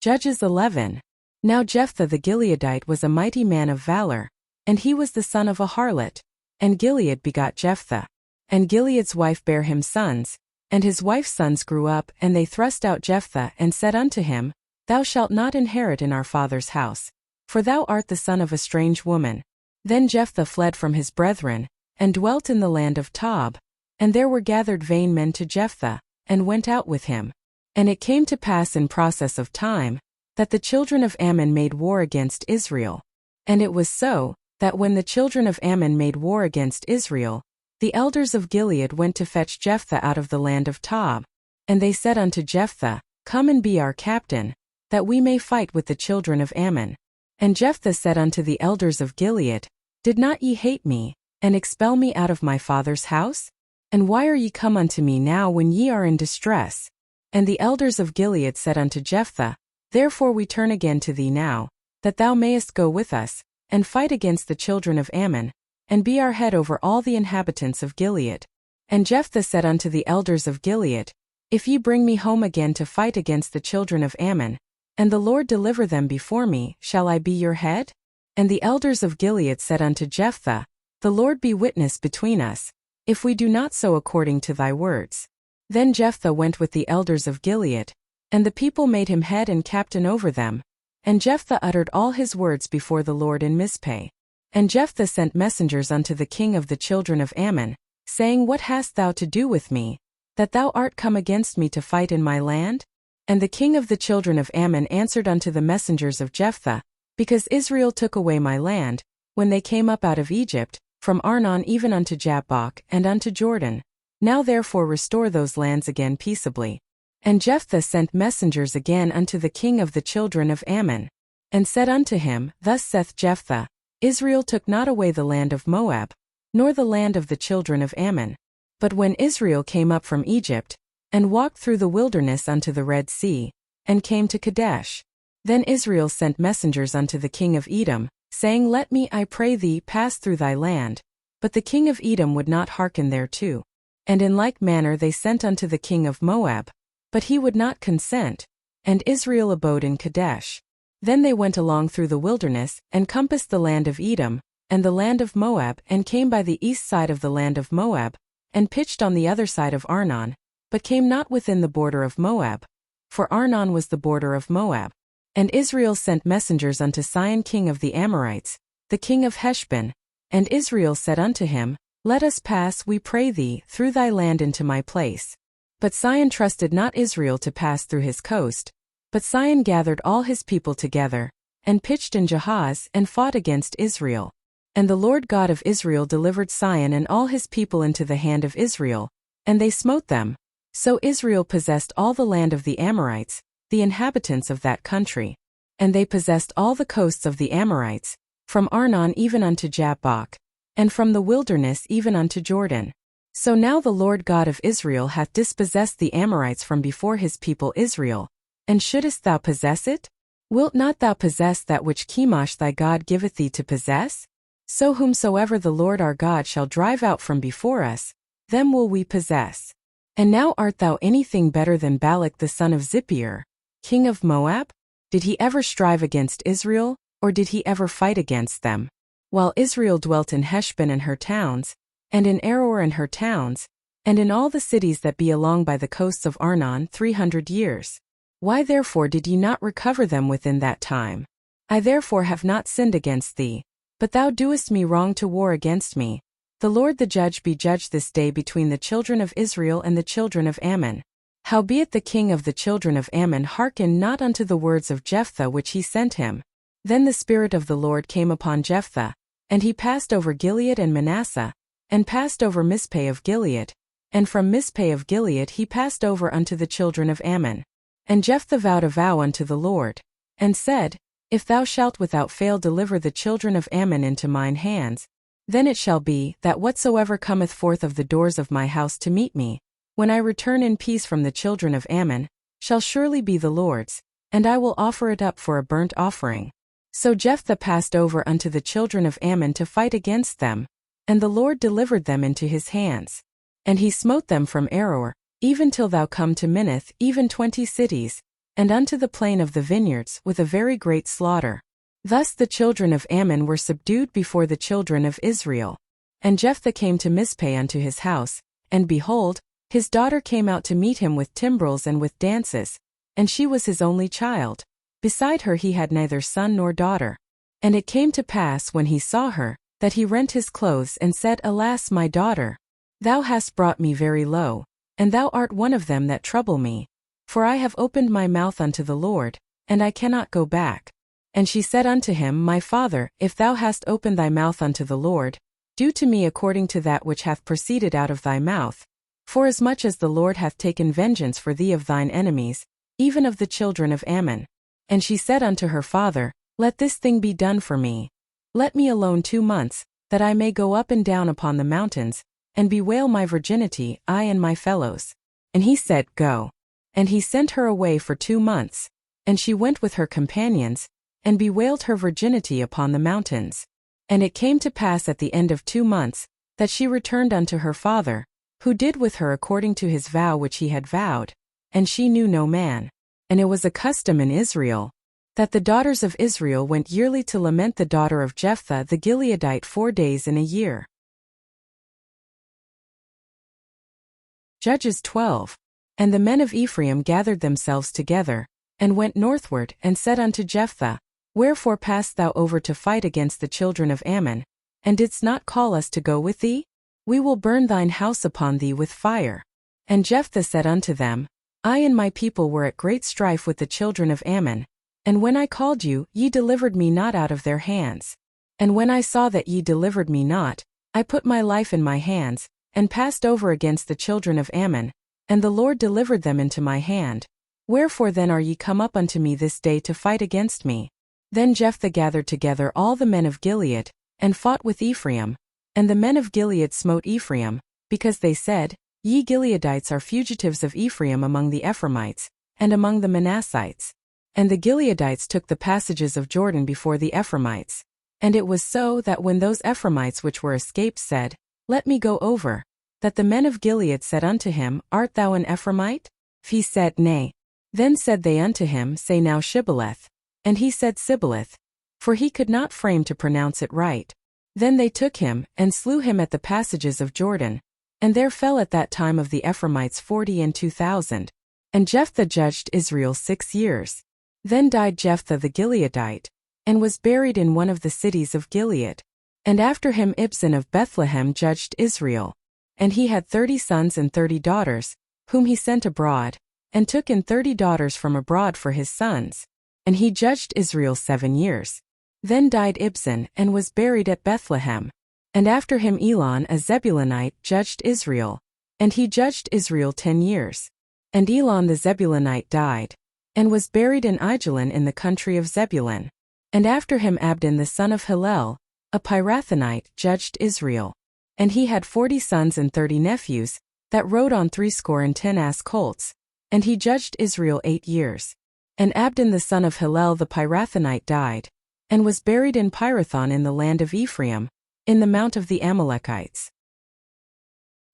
Judges 11. Now Jephthah the Gileadite was a mighty man of valor, and he was the son of a harlot. And Gilead begot Jephthah. And Gilead's wife bare him sons, and his wife's sons grew up, and they thrust out Jephthah, and said unto him, Thou shalt not inherit in our father's house, for thou art the son of a strange woman. Then Jephthah fled from his brethren, and dwelt in the land of Tob. And there were gathered vain men to Jephthah, and went out with him. And it came to pass in process of time, that the children of Ammon made war against Israel. And it was so, that when the children of Ammon made war against Israel, the elders of Gilead went to fetch Jephthah out of the land of Tob. And they said unto Jephthah, Come and be our captain, that we may fight with the children of Ammon. And Jephthah said unto the elders of Gilead, Did not ye hate me, and expel me out of my father's house? And why are ye come unto me now when ye are in distress? And the elders of Gilead said unto Jephthah, Therefore we turn again to thee now, that thou mayest go with us, and fight against the children of Ammon, and be our head over all the inhabitants of Gilead. And Jephthah said unto the elders of Gilead, If ye bring me home again to fight against the children of Ammon, and the Lord deliver them before me, shall I be your head? And the elders of Gilead said unto Jephthah, The Lord be witness between us, if we do not so according to thy words. Then Jephthah went with the elders of Gilead, and the people made him head and captain over them. And Jephthah uttered all his words before the Lord in Mizpeh. And Jephthah sent messengers unto the king of the children of Ammon, saying, What hast thou to do with me, that thou art come against me to fight in my land? And the king of the children of Ammon answered unto the messengers of Jephthah, Because Israel took away my land, when they came up out of Egypt, from Arnon even unto Jabbok, and unto Jordan. Now therefore restore those lands again peaceably. And Jephthah sent messengers again unto the king of the children of Ammon, and said unto him, Thus saith Jephthah, Israel took not away the land of Moab, nor the land of the children of Ammon. But when Israel came up from Egypt, and walked through the wilderness unto the Red Sea, and came to Kadesh, then Israel sent messengers unto the king of Edom, saying, Let me, I pray thee, pass through thy land. But the king of Edom would not hearken thereto. And in like manner they sent unto the king of Moab, but he would not consent, and Israel abode in Kadesh. Then they went along through the wilderness, and compassed the land of Edom, and the land of Moab, and came by the east side of the land of Moab, and pitched on the other side of Arnon, but came not within the border of Moab, for Arnon was the border of Moab. And Israel sent messengers unto Sihon king of the Amorites, the king of Heshbon, and Israel said unto him, Let us pass, we pray thee, through thy land into my place. But Sihon trusted not Israel to pass through his coast, but Sihon gathered all his people together, and pitched in Jahaz, and fought against Israel. And the Lord God of Israel delivered Sihon and all his people into the hand of Israel, and they smote them. So Israel possessed all the land of the Amorites, the inhabitants of that country. And they possessed all the coasts of the Amorites, from Arnon even unto Jabbok, and from the wilderness even unto Jordan. So now the Lord God of Israel hath dispossessed the Amorites from before his people Israel. And shouldest thou possess it? Wilt not thou possess that which Chemosh thy God giveth thee to possess? So whomsoever the Lord our God shall drive out from before us, them will we possess. And now art thou anything better than Balak the son of Zippor, king of Moab? Did he ever strive against Israel, or did he ever fight against them? While Israel dwelt in Heshbon and her towns, and in Aroer and her towns, and in all the cities that be along by the coasts of Arnon 300 years. Why therefore did ye not recover them within that time? I therefore have not sinned against thee, but thou doest me wrong to war against me. The Lord the judge be judged this day between the children of Israel and the children of Ammon. Howbeit the king of the children of Ammon hearkened not unto the words of Jephthah which he sent him. Then the Spirit of the Lord came upon Jephthah, and he passed over Gilead and Manasseh, and passed over Mizpeh of Gilead, and from Mizpeh of Gilead he passed over unto the children of Ammon. And Jephthah vowed a vow unto the Lord, and said, If thou shalt without fail deliver the children of Ammon into mine hands, then it shall be, that whatsoever cometh forth of the doors of my house to meet me, when I return in peace from the children of Ammon, shall surely be the Lord's, and I will offer it up for a burnt offering. So Jephthah passed over unto the children of Ammon to fight against them, and the Lord delivered them into his hands. And he smote them from Aroer, even till thou come to Minnith, even 20 cities, and unto the plain of the vineyards, with a very great slaughter. Thus the children of Ammon were subdued before the children of Israel. And Jephthah came to Mizpeh unto his house, and behold, his daughter came out to meet him with timbrels and with dances, and she was his only child. Beside her he had neither son nor daughter. And it came to pass when he saw her, that he rent his clothes and said, Alas, my daughter! Thou hast brought me very low, and thou art one of them that trouble me. For I have opened my mouth unto the Lord, and I cannot go back. And she said unto him, My father, if thou hast opened thy mouth unto the Lord, do to me according to that which hath proceeded out of thy mouth. Forasmuch as the Lord hath taken vengeance for thee of thine enemies, even of the children of Ammon. And she said unto her father, Let this thing be done for me. Let me alone 2 months, that I may go up and down upon the mountains, and bewail my virginity, I and my fellows. And he said, Go. And he sent her away for 2 months, and she went with her companions, and bewailed her virginity upon the mountains. And it came to pass at the end of 2 months, that she returned unto her father, who did with her according to his vow which he had vowed, and she knew no man. And it was a custom in Israel, that the daughters of Israel went yearly to lament the daughter of Jephthah the Gileadite 4 days in a year. Judges 12. And the men of Ephraim gathered themselves together, and went northward, and said unto Jephthah, Wherefore passedst thou over to fight against the children of Ammon, and didst not call us to go with thee? We will burn thine house upon thee with fire. And Jephthah said unto them, I and my people were at great strife with the children of Ammon, and when I called you, ye delivered me not out of their hands. And when I saw that ye delivered me not, I put my life in my hands, and passed over against the children of Ammon, and the Lord delivered them into my hand. Wherefore then are ye come up unto me this day to fight against me? Then Jephthah gathered together all the men of Gilead, and fought with Ephraim. And the men of Gilead smote Ephraim, because they said, Ye Gileadites are fugitives of Ephraim among the Ephraimites, and among the Manassites. And the Gileadites took the passages of Jordan before the Ephraimites. And it was so that when those Ephraimites which were escaped said, Let me go over, that the men of Gilead said unto him, Art thou an Ephraimite? He said, Nay. Then said they unto him, Say now Shibboleth. And he said Sibboleth, for he could not frame to pronounce it right. Then they took him, and slew him at the passages of Jordan. And there fell at that time of the Ephraimites 42,000. And Jephthah judged Israel 6 years. Then died Jephthah the Gileadite, and was buried in one of the cities of Gilead. And after him Ibzan of Bethlehem judged Israel. And he had 30 sons and 30 daughters, whom he sent abroad, and took in 30 daughters from abroad for his sons. And he judged Israel 7 years. Then died Ibzan, and was buried at Bethlehem. And after him Elon a Zebulunite judged Israel. And he judged Israel 10 years. And Elon the Zebulunite died, and was buried in Aijalon in the country of Zebulun. And after him Abdon the son of Hillel, a Pirathonite, judged Israel. And he had 40 sons and 30 nephews, that rode on 70 ass colts. And he judged Israel 8 years. And Abdon the son of Hillel the Pirathonite died, and was buried in Pirathon in the land of Ephraim, in the mount of the Amalekites.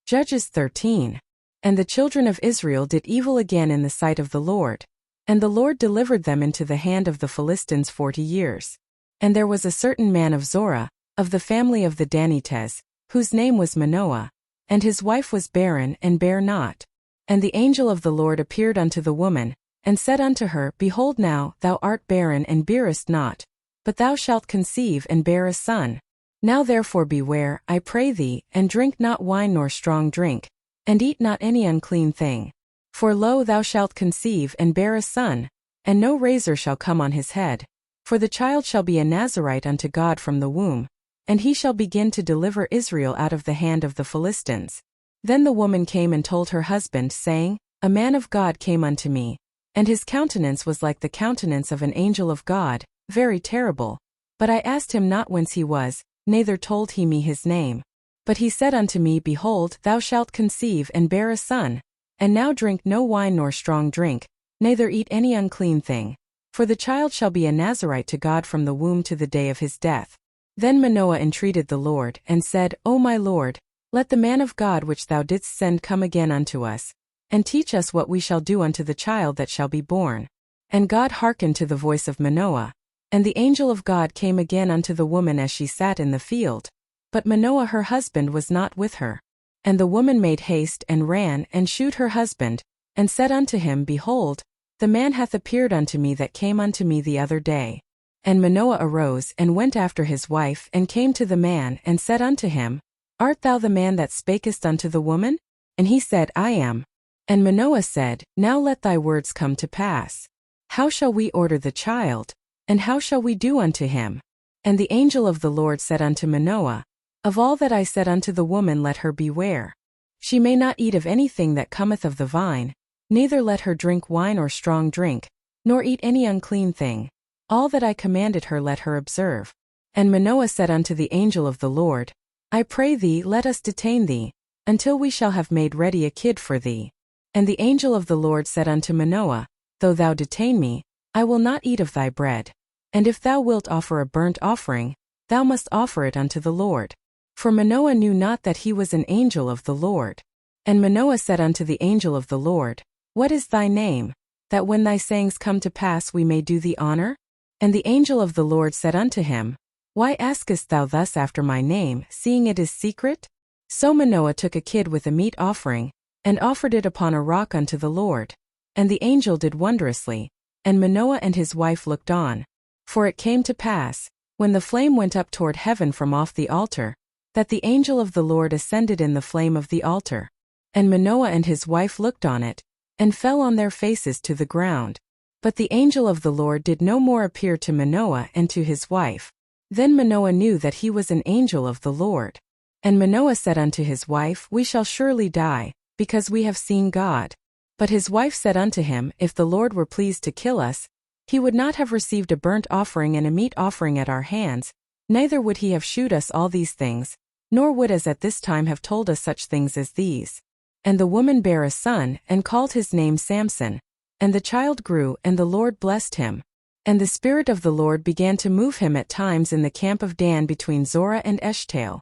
Judges 13. And the children of Israel did evil again in the sight of the Lord. And the Lord delivered them into the hand of the Philistines 40 years. And there was a certain man of Zorah, of the family of the Danites, whose name was Manoah. And his wife was barren and bare not. And the angel of the Lord appeared unto the woman, and said unto her, Behold now, thou art barren and bearest not, but thou shalt conceive and bear a son. Now therefore beware, I pray thee, and drink not wine nor strong drink, and eat not any unclean thing. For lo, thou shalt conceive and bear a son, and no razor shall come on his head. For the child shall be a Nazirite unto God from the womb, and he shall begin to deliver Israel out of the hand of the Philistines. Then the woman came and told her husband, saying, A man of God came unto me, and his countenance was like the countenance of an angel of God, very terrible. But I asked him not whence he was, neither told he me his name. But he said unto me, Behold, thou shalt conceive and bear a son, and now drink no wine nor strong drink, neither eat any unclean thing. For the child shall be a Nazirite to God from the womb to the day of his death. Then Manoah entreated the Lord, and said, O my Lord, let the man of God which thou didst send come again unto us, and teach us what we shall do unto the child that shall be born. And God hearkened to the voice of Manoah. And the angel of God came again unto the woman as she sat in the field. But Manoah her husband was not with her. And the woman made haste and ran and shewed her husband, and said unto him, Behold, the man hath appeared unto me that came unto me the other day. And Manoah arose and went after his wife, and came to the man, and said unto him, Art thou the man that spakest unto the woman? And he said, I am. And Manoah said, Now let thy words come to pass. How shall we order the child? And how shall we do unto him? And the angel of the Lord said unto Manoah, Of all that I said unto the woman let her beware. She may not eat of anything that cometh of the vine, neither let her drink wine or strong drink, nor eat any unclean thing. All that I commanded her let her observe. And Manoah said unto the angel of the Lord, I pray thee, let us detain thee, until we shall have made ready a kid for thee. And the angel of the Lord said unto Manoah, Though thou detain me, I will not eat of thy bread. And if thou wilt offer a burnt offering, thou must offer it unto the Lord. For Manoah knew not that he was an angel of the Lord. And Manoah said unto the angel of the Lord, What is thy name, that when thy sayings come to pass we may do thee honor? And the angel of the Lord said unto him, Why askest thou thus after my name, seeing it is secret? So Manoah took a kid with a meat offering, and offered it upon a rock unto the Lord. And the angel did wondrously, and Manoah and his wife looked on. For it came to pass, when the flame went up toward heaven from off the altar, that the angel of the Lord ascended in the flame of the altar. And Manoah and his wife looked on it, and fell on their faces to the ground. But the angel of the Lord did no more appear to Manoah and to his wife. Then Manoah knew that he was an angel of the Lord. And Manoah said unto his wife, We shall surely die, because we have seen God. But his wife said unto him, If the Lord were pleased to kill us, he would not have received a burnt offering and a meat offering at our hands, neither would he have shewed us all these things, nor would as at this time have told us such things as these. And the woman bare a son, and called his name Samson. And the child grew, and the Lord blessed him. And the Spirit of the Lord began to move him at times in the camp of Dan between Zorah and Eshtaol.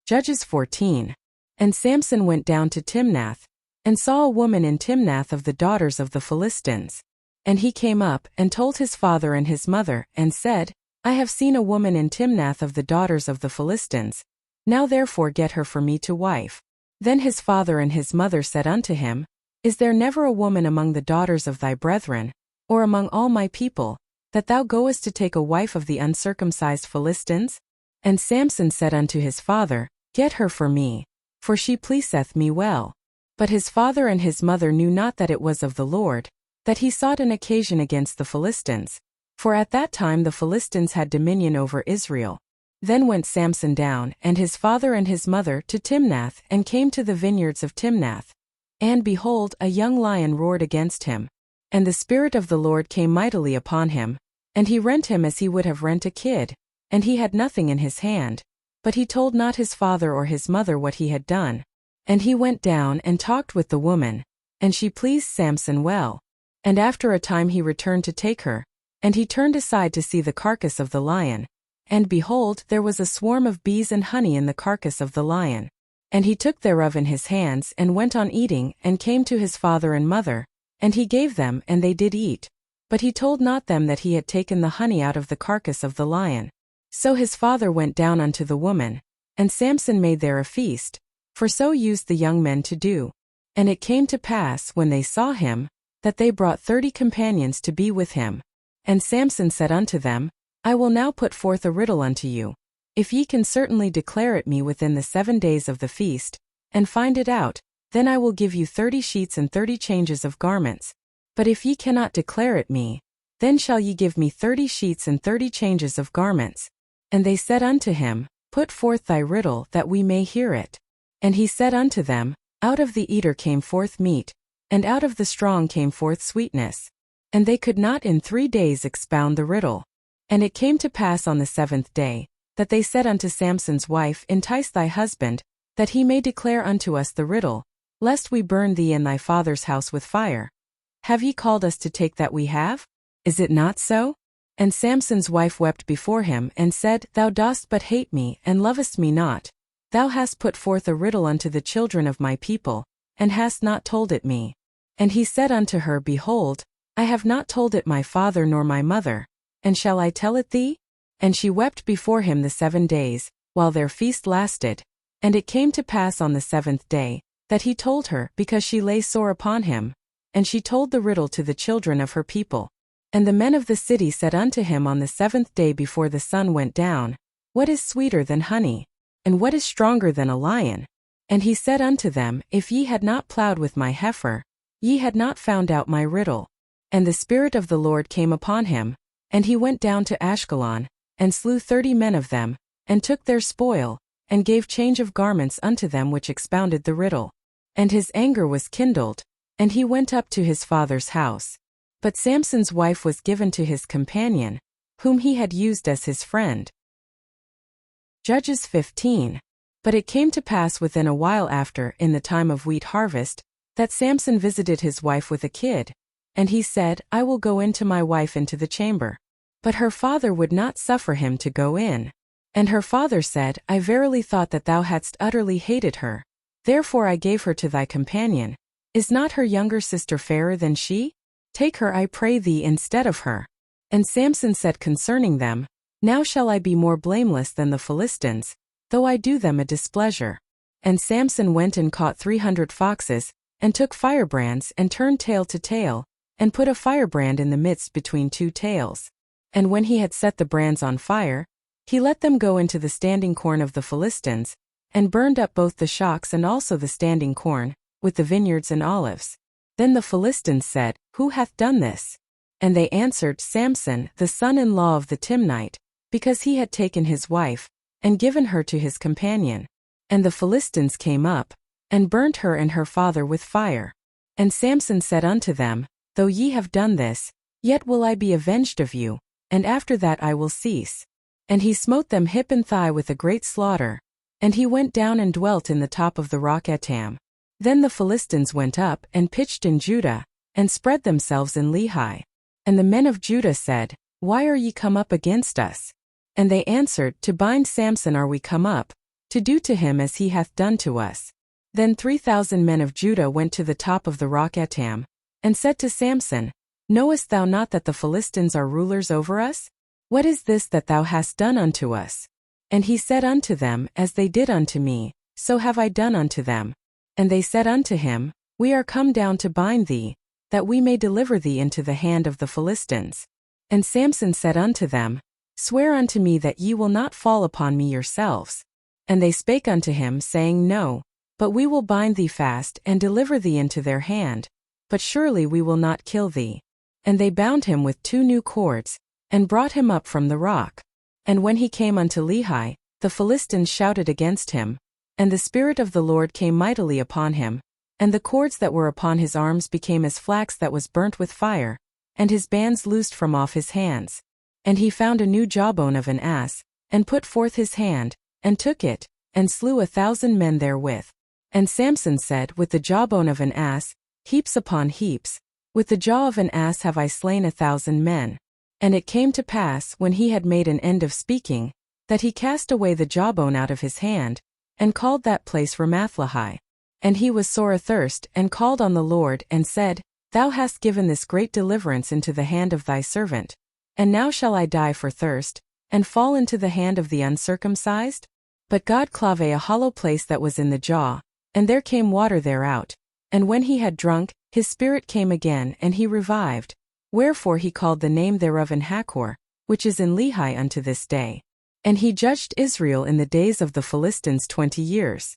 Judges 14. And Samson went down to Timnath, and saw a woman in Timnath of the daughters of the Philistines. And he came up, and told his father and his mother, and said, I have seen a woman in Timnah of the daughters of the Philistines. Now therefore get her for me to wife. Then his father and his mother said unto him, Is there never a woman among the daughters of thy brethren, or among all my people, that thou goest to take a wife of the uncircumcised Philistines? And Samson said unto his father, Get her for me, for she pleaseth me well. But his father and his mother knew not that it was of the Lord, that he sought an occasion against the Philistines. For at that time the Philistines had dominion over Israel. Then went Samson down, and his father and his mother, to Timnah, and came to the vineyards of Timnah. And behold, a young lion roared against him. And the Spirit of the Lord came mightily upon him, and he rent him as he would have rent a kid, and he had nothing in his hand. But he told not his father or his mother what he had done. And he went down and talked with the woman, and she pleased Samson well. And after a time he returned to take her, and he turned aside to see the carcass of the lion. And behold, there was a swarm of bees and honey in the carcass of the lion. And he took thereof in his hands, and went on eating, and came to his father and mother, and he gave them, and they did eat. But he told not them that he had taken the honey out of the carcass of the lion. So his father went down unto the woman, and Samson made there a feast, for so used the young men to do. And it came to pass, when they saw him, that they brought 30 companions to be with him. And Samson said unto them, I will now put forth a riddle unto you. If ye can certainly declare it me within the 7 days of the feast, and find it out, then I will give you 30 sheets and 30 changes of garments. But if ye cannot declare it me, then shall ye give me 30 sheets and 30 changes of garments. And they said unto him, Put forth thy riddle, that we may hear it. And he said unto them, Out of the eater came forth meat, and out of the strong came forth sweetness. And they could not in 3 days expound the riddle. And it came to pass on the 7th day, that they said unto Samson's wife, Entice thy husband, that he may declare unto us the riddle, lest we burn thee and thy father's house with fire. Have ye called us to take that we have? Is it not so? And Samson's wife wept before him, and said, Thou dost but hate me, and lovest me not. Thou hast put forth a riddle unto the children of my people, and hast not told it me. And he said unto her, Behold, I have not told it my father nor my mother, and shall I tell it thee? And she wept before him the 7 days, while their feast lasted. And it came to pass on the 7th day, that he told her, because she lay sore upon him. And she told the riddle to the children of her people. And the men of the city said unto him on the 7th day before the sun went down, What is sweeter than honey? And what is stronger than a lion? And he said unto them, If ye had not plowed with my heifer, ye had not found out my riddle. And the Spirit of the Lord came upon him, and he went down to Ashkelon, and slew 30 men of them, and took their spoil, and gave change of garments unto them which expounded the riddle. And his anger was kindled, and he went up to his father's house. But Samson's wife was given to his companion, whom he had used as his friend. Judges 15. But it came to pass within a while after, in the time of wheat harvest, that Samson visited his wife with a kid. And he said, I will go in to my wife into the chamber. But her father would not suffer him to go in. And her father said, I verily thought that thou hadst utterly hated her. Therefore I gave her to thy companion. Is not her younger sister fairer than she? Take her, I pray thee, instead of her. And Samson said concerning them, Now shall I be more blameless than the Philistines, though I do them a displeasure. And Samson went and caught 300 foxes, and took firebrands, and turned tail to tail, and put a firebrand in the midst between 2 tails. And when he had set the brands on fire, he let them go into the standing corn of the Philistines, and burned up both the shocks and also the standing corn, with the vineyards and olives. Then the Philistines said, Who hath done this? And they answered, Samson, the son-in-law of the Timnite, because he had taken his wife, and given her to his companion. And the Philistines came up, and burnt her and her father with fire. And Samson said unto them, Though ye have done this, yet will I be avenged of you, and after that I will cease. And he smote them hip and thigh with a great slaughter. And he went down and dwelt in the top of the rock Etam. Then the Philistines went up, and pitched in Judah, and spread themselves in Lehi. And the men of Judah said, Why are ye come up against us? And they answered, To bind Samson are we come up, to do to him as he hath done to us. Then 3,000 men of Judah went to the top of the rock Etam, and said to Samson, Knowest thou not that the Philistines are rulers over us? What is this that thou hast done unto us? And he said unto them, As they did unto me, so have I done unto them. And they said unto him, We are come down to bind thee, that we may deliver thee into the hand of the Philistines. And Samson said unto them, Swear unto me that ye will not fall upon me yourselves. And they spake unto him, saying, No, but we will bind thee fast, and deliver thee into their hand, but surely we will not kill thee. And they bound him with 2 new cords, and brought him up from the rock. And when he came unto Lehi, the Philistines shouted against him, and the Spirit of the Lord came mightily upon him, and the cords that were upon his arms became as flax that was burnt with fire, and his bands loosed from off his hands. And he found a new jawbone of an ass, and put forth his hand, and took it, and slew 1,000 men therewith. And Samson said, With the jawbone of an ass, heaps upon heaps, with the jaw of an ass have I slain 1,000 men. And it came to pass, when he had made an end of speaking, that he cast away the jawbone out of his hand, and called that place Ramathlehi. And he was sore athirst, and called on the Lord, and said, Thou hast given this great deliverance into the hand of thy servant. And now shall I die for thirst, and fall into the hand of the uncircumcised? But God clave a hollow place that was in the jaw, and there came water thereout. And when he had drunk, his spirit came again, and he revived. Wherefore he called the name thereof Enhakkore, which is in Lehi unto this day. And he judged Israel in the days of the Philistines 20 years.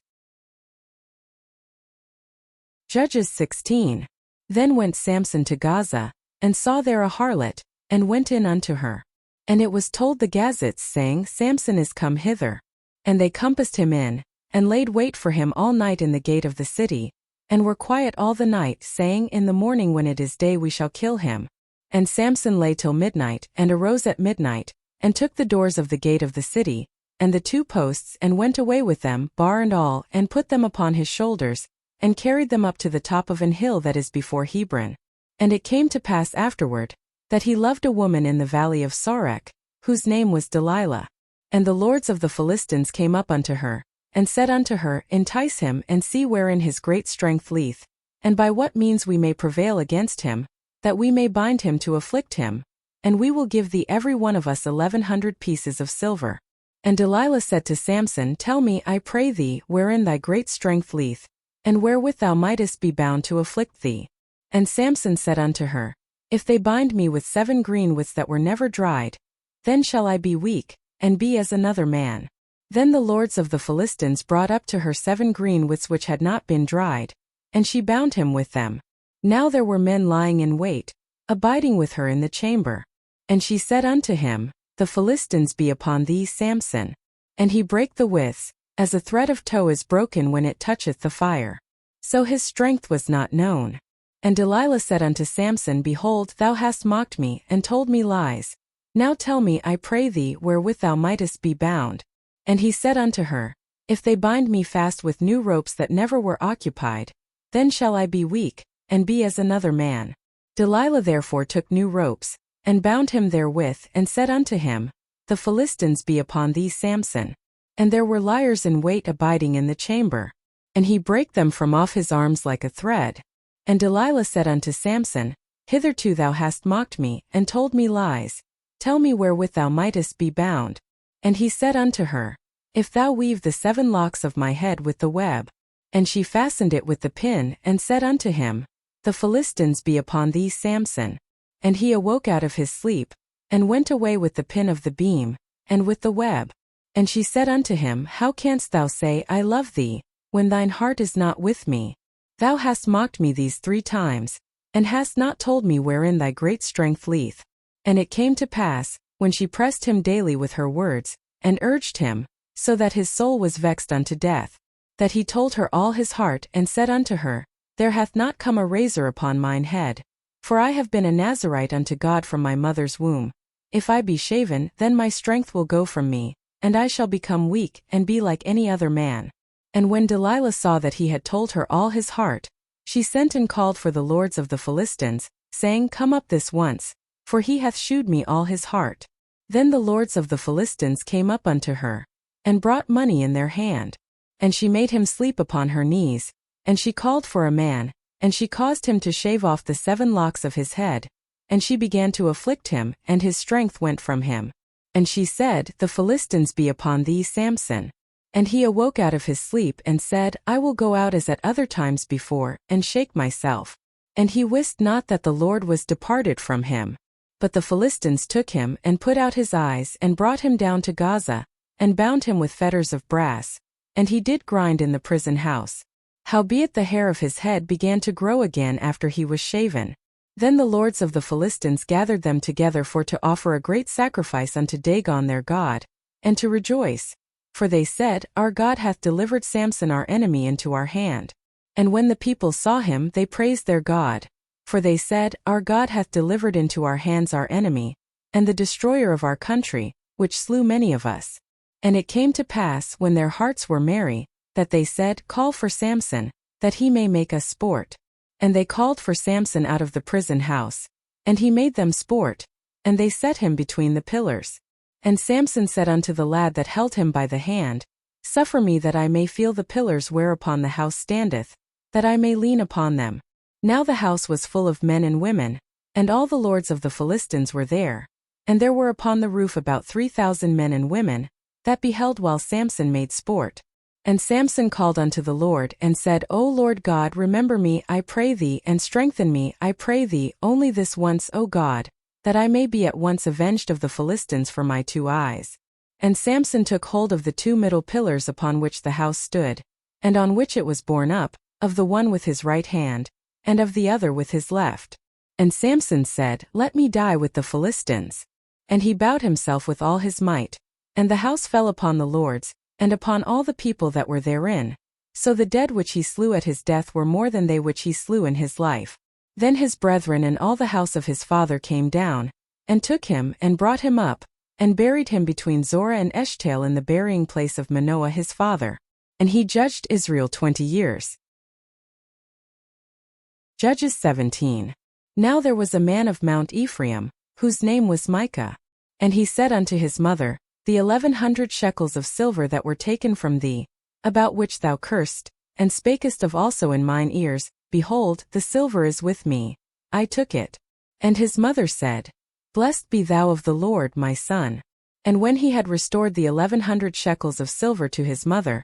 Judges 16. Then went Samson to Gaza, and saw there a harlot, and went in unto her. And it was told the Gazites, saying, Samson is come hither. And they compassed him in, and laid wait for him all night in the gate of the city, and were quiet all the night, saying, In the morning when it is day we shall kill him. And Samson lay till midnight, and arose at midnight, and took the doors of the gate of the city, and the 2 posts, and went away with them, bar and all, and put them upon his shoulders, and carried them up to the top of an hill that is before Hebron. And it came to pass afterward, that he loved a woman in the valley of Sorek, whose name was Delilah. And the lords of the Philistines came up unto her, and said unto her, Entice him, and see wherein his great strength lieth, and by what means we may prevail against him, that we may bind him to afflict him, and we will give thee every one of us 1,100 pieces of silver. And Delilah said to Samson, Tell me, I pray thee, wherein thy great strength lieth, and wherewith thou mightest be bound to afflict thee. And Samson said unto her, If they bind me with 7 green withs that were never dried, then shall I be weak, and be as another man. Then the lords of the Philistines brought up to her 7 green withs which had not been dried, and she bound him with them. Now there were men lying in wait, abiding with her in the chamber. And she said unto him, The Philistines be upon thee, Samson. And he brake the withs, as a thread of tow is broken when it toucheth the fire. So his strength was not known. And Delilah said unto Samson, Behold, thou hast mocked me, and told me lies. Now tell me, I pray thee, wherewith thou mightest be bound. And he said unto her, If they bind me fast with new ropes that never were occupied, then shall I be weak, and be as another man. Delilah therefore took new ropes, and bound him therewith, and said unto him, The Philistines be upon thee, Samson. And there were liers in wait abiding in the chamber. And he brake them from off his arms like a thread. And Delilah said unto Samson, Hitherto thou hast mocked me, and told me lies. Tell me wherewith thou mightest be bound. And he said unto her, If thou weave the 7 locks of my head with the web. And she fastened it with the pin, and said unto him, The Philistines be upon thee, Samson. And he awoke out of his sleep, and went away with the pin of the beam, and with the web. And she said unto him, How canst thou say, I love thee, when thine heart is not with me? Thou hast mocked me these 3 times, and hast not told me wherein thy great strength lieth. And it came to pass, when she pressed him daily with her words, and urged him, so that his soul was vexed unto death, that he told her all his heart, and said unto her, There hath not come a razor upon mine head. For I have been a Nazirite unto God from my mother's womb. If I be shaven, then my strength will go from me, and I shall become weak, and be like any other man. And when Delilah saw that he had told her all his heart, she sent and called for the lords of the Philistines, saying, Come up this once, for he hath shewed me all his heart. Then the lords of the Philistines came up unto her, and brought money in their hand. And she made him sleep upon her knees, and she called for a man, and she caused him to shave off the 7 locks of his head, and she began to afflict him, and his strength went from him. And she said, The Philistines be upon thee, Samson. And he awoke out of his sleep and said, I will go out as at other times before, and shake myself. And he wist not that the Lord was departed from him. But the Philistines took him, and put out his eyes, and brought him down to Gaza, and bound him with fetters of brass. And he did grind in the prison house. Howbeit the hair of his head began to grow again after he was shaven. Then the lords of the Philistines gathered them together for to offer a great sacrifice unto Dagon their god, and to rejoice. For they said, Our God hath delivered Samson our enemy into our hand. And when the people saw him, they praised their God. For they said, Our God hath delivered into our hands our enemy, and the destroyer of our country, which slew many of us. And it came to pass, when their hearts were merry, that they said, Call for Samson, that he may make us sport. And they called for Samson out of the prison house. And he made them sport, and they set him between the pillars. And Samson said unto the lad that held him by the hand, Suffer me that I may feel the pillars whereupon the house standeth, that I may lean upon them. Now the house was full of men and women, and all the lords of the Philistines were there. And there were upon the roof about 3,000 men and women, that beheld while Samson made sport. And Samson called unto the Lord, and said, O Lord God, remember me, I pray thee, and strengthen me, I pray thee, only this once, O God, that I may be at once avenged of the Philistines for my 2 eyes. And Samson took hold of the 2 middle pillars upon which the house stood, and on which it was borne up, of the one with his right hand, and of the other with his left. And Samson said, Let me die with the Philistines. And he bowed himself with all his might. And the house fell upon the lords, and upon all the people that were therein. So the dead which he slew at his death were more than they which he slew in his life. Then his brethren and all the house of his father came down, and took him, and brought him up, and buried him between Zorah and Eshtaol in the burying place of Manoah his father. And he judged Israel 20 years. Judges 17. Now there was a man of Mount Ephraim, whose name was Micah. And he said unto his mother, The 1,100 shekels of silver that were taken from thee, about which thou cursed, and spakest of also in mine ears, behold, the silver is with me, I took it. And his mother said, Blessed be thou of the Lord, my son. And when he had restored the 1,100 shekels of silver to his mother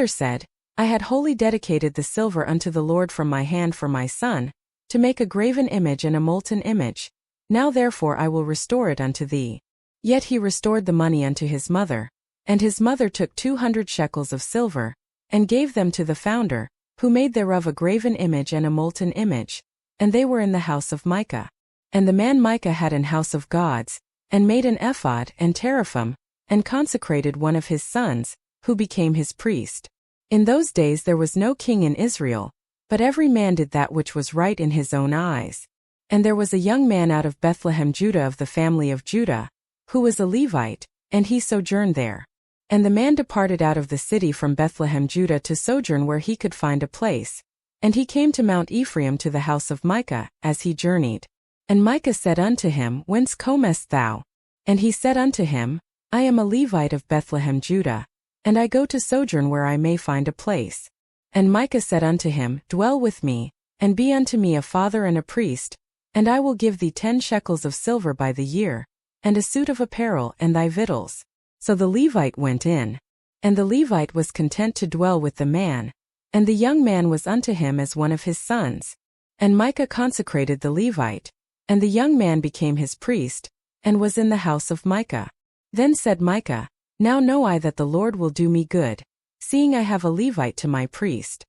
said, I had wholly dedicated the silver unto the Lord from my hand for my son, to make a graven image and a molten image. Now therefore I will restore it unto thee. Yet he restored the money unto his mother. And his mother took 200 shekels of silver, and gave them to the founder, who made thereof a graven image and a molten image. And they were in the house of Micah. And the man Micah had an house of gods, and made an ephod and teraphim, and consecrated one of his sons, who became his priest. In those days there was no king in Israel, but every man did that which was right in his own eyes. And there was a young man out of Bethlehem Judah of the family of Judah, who was a Levite, and he sojourned there. And the man departed out of the city from Bethlehem Judah to sojourn where he could find a place. And he came to Mount Ephraim to the house of Micah, as he journeyed. And Micah said unto him, Whence comest thou? And he said unto him, I am a Levite of Bethlehem Judah, and I go to sojourn where I may find a place. And Micah said unto him, Dwell with me, and be unto me a father and a priest, and I will give thee 10 shekels of silver by the year, and a suit of apparel and thy victuals. So the Levite went in. And the Levite was content to dwell with the man, and the young man was unto him as one of his sons. And Micah consecrated the Levite, and the young man became his priest, and was in the house of Micah. Then said Micah, Now know I that the Lord will do me good, seeing I have a Levite to my priest.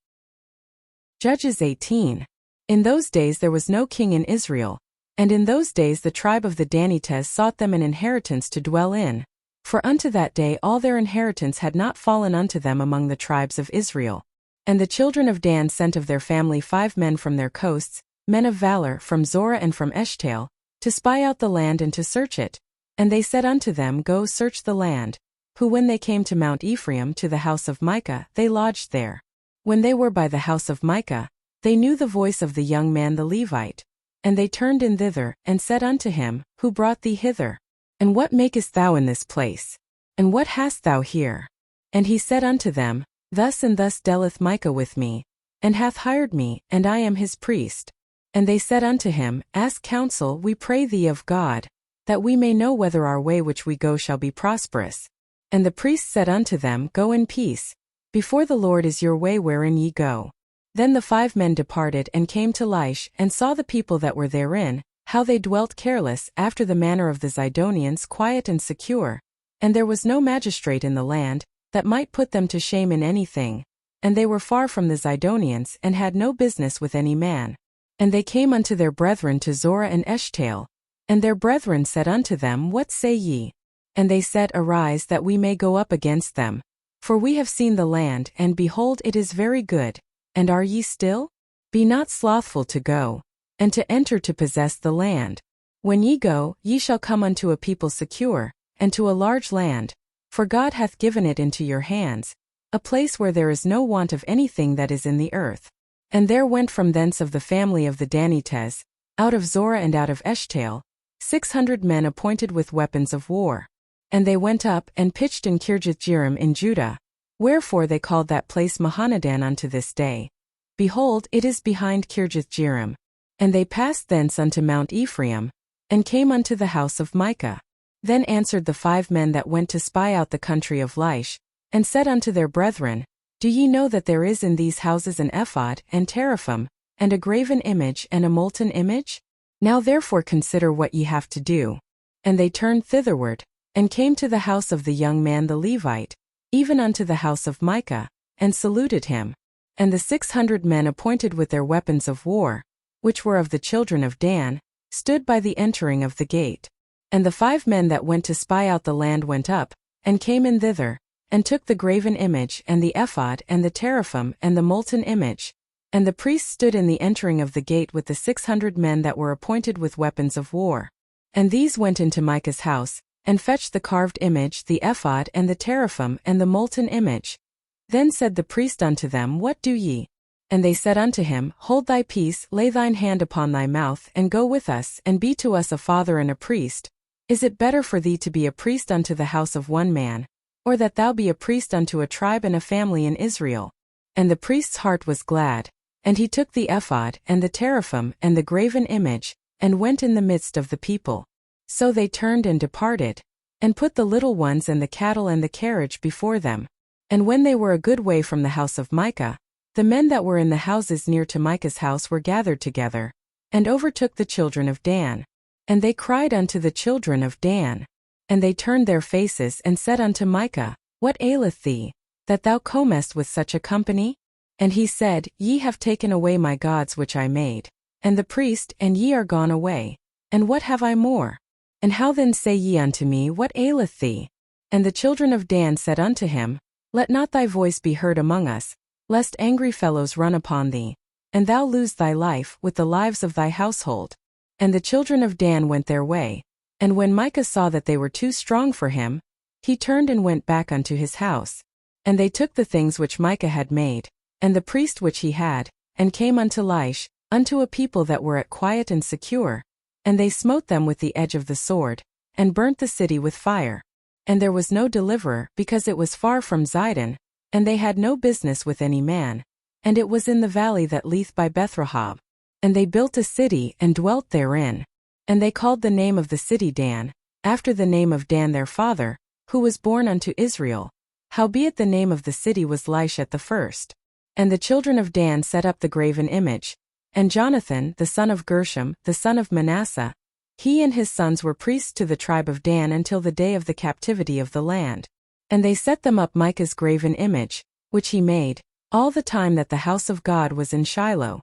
Judges 18. In those days there was no king in Israel, and in those days the tribe of the Danites sought them an inheritance to dwell in, for unto that day all their inheritance had not fallen unto them among the tribes of Israel. And the children of Dan sent of their family 5 men from their coasts, men of valor, from Zorah and from Eshtaol, to spy out the land and to search it. And they said unto them, Go search the land. Who when they came to Mount Ephraim to the house of Micah, they lodged there. When they were by the house of Micah, they knew the voice of the young man the Levite. And they turned in thither, and said unto him, Who brought thee hither? And what makest thou in this place? And what hast thou here? And he said unto them, Thus and thus dealeth Micah with me, and hath hired me, and I am his priest. And they said unto him, Ask counsel, we pray thee, of God. that we may know whether our way which we go shall be prosperous. And the priests said unto them, Go in peace. Before the Lord is your way wherein ye go. Then the 5 men departed and came to Laish, and saw the people that were therein, how they dwelt careless, after the manner of the Zidonians, quiet and secure. And there was no magistrate in the land, that might put them to shame in anything. And they were far from the Zidonians, and had no business with any man. And they came unto their brethren to Zorah and Eshtaol. And their brethren said unto them, What say ye? And they said, Arise, that we may go up against them. For we have seen the land, and behold, it is very good. And are ye still? Be not slothful to go, and to enter to possess the land. When ye go, ye shall come unto a people secure, and to a large land, for God hath given it into your hands, a place where there is no want of anything that is in the earth. And there went from thence of the family of the Danites, out of Zorah and out of Eshtaol, 600 men appointed with weapons of war. And they went up and pitched in Kirjathjearim in Judah, wherefore they called that place Mahanadan unto this day. Behold, it is behind Kirjathjearim. And they passed thence unto Mount Ephraim, and came unto the house of Micah. Then answered the 5 men that went to spy out the country of Laish, and said unto their brethren, Do ye know that there is in these houses an ephod, and teraphim, and a graven image, and a molten image? Now therefore consider what ye have to do. And they turned thitherward, and came to the house of the young man the Levite, even unto the house of Micah, and saluted him. And the 600 men appointed with their weapons of war, which were of the children of Dan, stood by the entering of the gate. And the 5 men that went to spy out the land went up, and came in thither, and took the graven image, and the ephod, and the teraphim, and the molten image. And the priests stood in the entering of the gate with the 600 men that were appointed with weapons of war. And these went into Micah's house, and fetched the carved image, the ephod, and the teraphim, and the molten image. Then said the priest unto them, What do ye? And they said unto him, Hold thy peace, lay thine hand upon thy mouth, and go with us, and be to us a father and a priest. Is it better for thee to be a priest unto the house of one man, or that thou be a priest unto a tribe and a family in Israel? And the priest's heart was glad, and he took the ephod, and the teraphim, and the graven image, and went in the midst of the people. So they turned and departed, and put the little ones and the cattle and the carriage before them. And when they were a good way from the house of Micah, the men that were in the houses near to Micah's house were gathered together, and overtook the children of Dan. And they cried unto the children of Dan. And they turned their faces and said unto Micah, What aileth thee, that thou comest with such a company? And he said, Ye have taken away my gods which I made, and the priest, and ye are gone away. And what have I more? And how then say ye unto me, What aileth thee? And the children of Dan said unto him, Let not thy voice be heard among us, lest angry fellows run upon thee, and thou lose thy life with the lives of thy household. And the children of Dan went their way. And when Micah saw that they were too strong for him, he turned and went back unto his house. And they took the things which Micah had made, and the priest which he had, and came unto Laish, unto a people that were at quiet and secure. And they smote them with the edge of the sword, and burnt the city with fire. And there was no deliverer, because it was far from Zidon, and they had no business with any man. And it was in the valley that leath by Bethrahab. And they built a city, and dwelt therein. And they called the name of the city Dan, after the name of Dan their father, who was born unto Israel. Howbeit the name of the city was Laish at the first. And the children of Dan set up the graven image. And Jonathan, the son of Gershom, the son of Manasseh, he and his sons were priests to the tribe of Dan until the day of the captivity of the land. And they set them up Micah's graven image, which he made, all the time that the house of God was in Shiloh.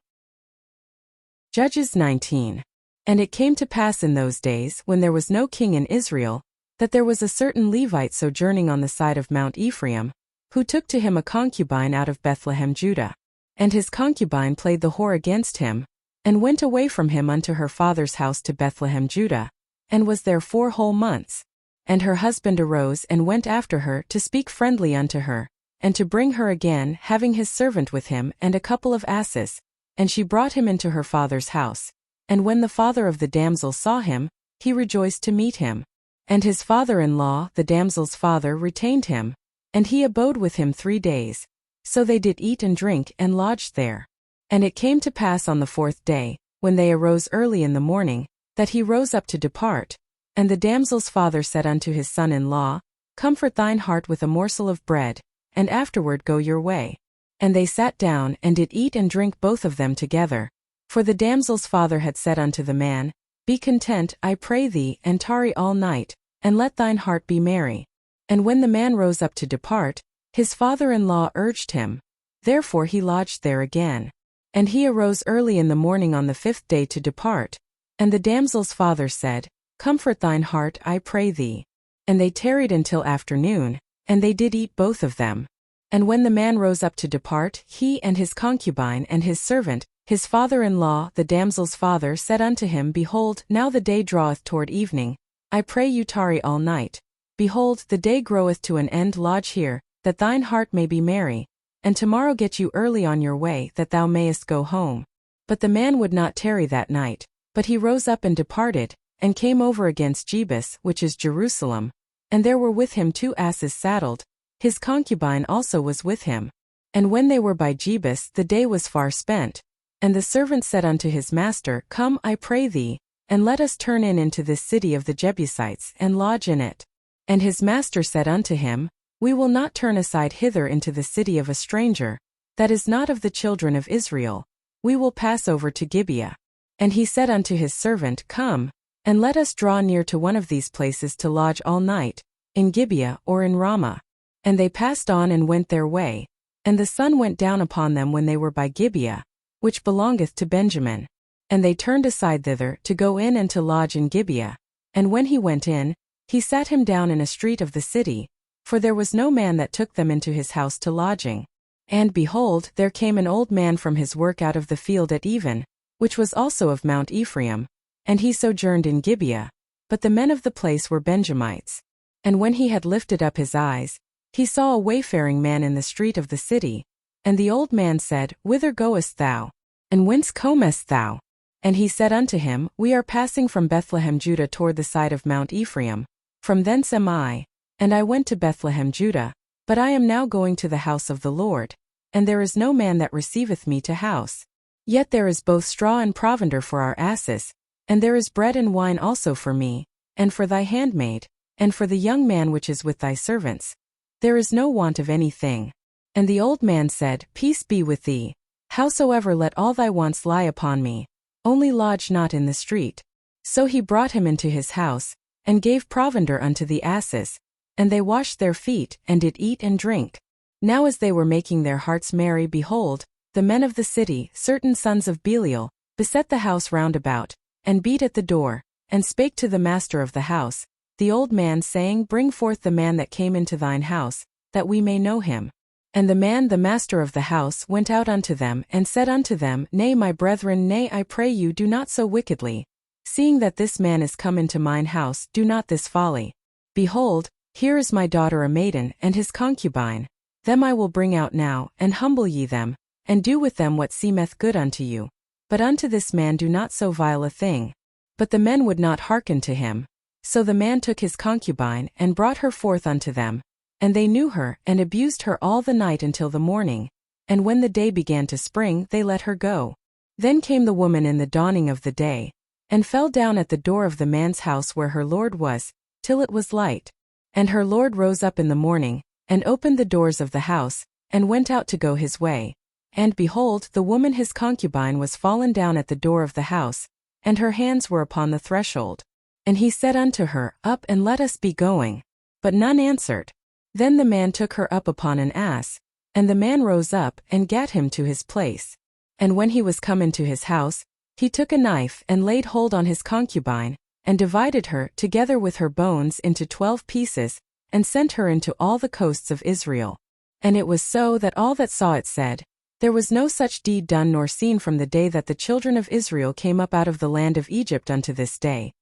Judges 19. And it came to pass in those days, when there was no king in Israel, that there was a certain Levite sojourning on the side of Mount Ephraim, who took to him a concubine out of Bethlehem Judah. And his concubine played the whore against him, and went away from him unto her father's house to Bethlehem Judah, and was there 4 whole months. And her husband arose and went after her to speak friendly unto her, and to bring her again, having his servant with him and a couple of asses. And she brought him into her father's house. And when the father of the damsel saw him, he rejoiced to meet him. And his father-in-law, the damsel's father, retained him, and he abode with him 3 days. So they did eat and drink and lodged there. And it came to pass on the 4th day, when they arose early in the morning, that he rose up to depart. And the damsel's father said unto his son-in-law, Comfort thine heart with a morsel of bread, and afterward go your way. And they sat down, and did eat and drink both of them together. For the damsel's father had said unto the man, Be content, I pray thee, and tarry all night, and let thine heart be merry. And when the man rose up to depart, his father-in-law urged him. Therefore he lodged there again. And he arose early in the morning on the 5th day to depart. And the damsel's father said, Comfort thine heart, I pray thee. And they tarried until afternoon, and they did eat both of them. And when the man rose up to depart, he and his concubine and his servant, his father-in-law, the damsel's father, said unto him, Behold, now the day draweth toward evening. I pray you tarry all night. Behold, the day groweth to an end, lodge here, that thine heart may be merry. And tomorrow get you early on your way, that thou mayest go home. But the man would not tarry that night, but he rose up and departed, and came over against Jebus, which is Jerusalem. And there were with him 2 asses saddled. His concubine also was with him. And when they were by Jebus, the day was far spent. And the servant said unto his master, Come, I pray thee, and let us turn in into this city of the Jebusites, and lodge in it. And his master said unto him, We will not turn aside hither into the city of a stranger, that is not of the children of Israel. We will pass over to Gibeah. And he said unto his servant, Come, and let us draw near to one of these places to lodge all night, in Gibeah or in Ramah. And they passed on and went their way. And the sun went down upon them when they were by Gibeah, which belongeth to Benjamin. And they turned aside thither to go in and to lodge in Gibeah. And when he went in, he sat him down in a street of the city, for there was no man that took them into his house to lodging. And behold, there came an old man from his work out of the field at even, which was also of Mount Ephraim, and he sojourned in Gibeah. But the men of the place were Benjamites. And when he had lifted up his eyes, he saw a wayfaring man in the street of the city. And the old man said, Whither goest thou? And whence comest thou? And he said unto him, We are passing from Bethlehem Judah toward the side of Mount Ephraim. From thence am I. And I went to Bethlehem Judah, but I am now going to the house of the Lord. And there is no man that receiveth me to house. Yet there is both straw and provender for our asses, and there is bread and wine also for me, and for thy handmaid, and for the young man which is with thy servants. There is no want of anything. And the old man said, Peace be with thee. Howsoever, let all thy wants lie upon me. Only lodge not in the street. So he brought him into his house, and gave provender unto the asses. And they washed their feet, and did eat and drink. Now as they were making their hearts merry, behold, the men of the city, certain sons of Belial, beset the house round about, and beat at the door, and spake to the master of the house, the old man, saying, Bring forth the man that came into thine house, that we may know him. And the man, the master of the house, went out unto them, and said unto them, Nay, my brethren, nay, I pray you, do not so wickedly. Seeing that this man is come into mine house, do not this folly. Behold, here is my daughter a maiden, and his concubine. Them I will bring out now, and humble ye them, and do with them what seemeth good unto you. But unto this man do not so vile a thing. But the men would not hearken to him. So the man took his concubine, and brought her forth unto them. And they knew her, and abused her all the night until the morning. And when the day began to spring, they let her go. Then came the woman in the dawning of the day, and fell down at the door of the man's house where her lord was, till it was light. And her lord rose up in the morning, and opened the doors of the house, and went out to go his way. And behold, the woman his concubine was fallen down at the door of the house, and her hands were upon the threshold. And he said unto her, Up, and let us be going. But none answered. Then the man took her up upon an ass, and the man rose up, and gat him to his place. And when he was come into his house, he took a knife, and laid hold on his concubine, and divided her, together with her bones, into 12 pieces, and sent her into all the coasts of Israel. And it was so that all that saw it said, There was no such deed done nor seen from the day that the children of Israel came up out of the land of Egypt unto this day.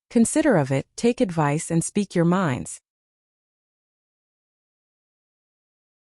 Consider of it, take advice, and speak your minds.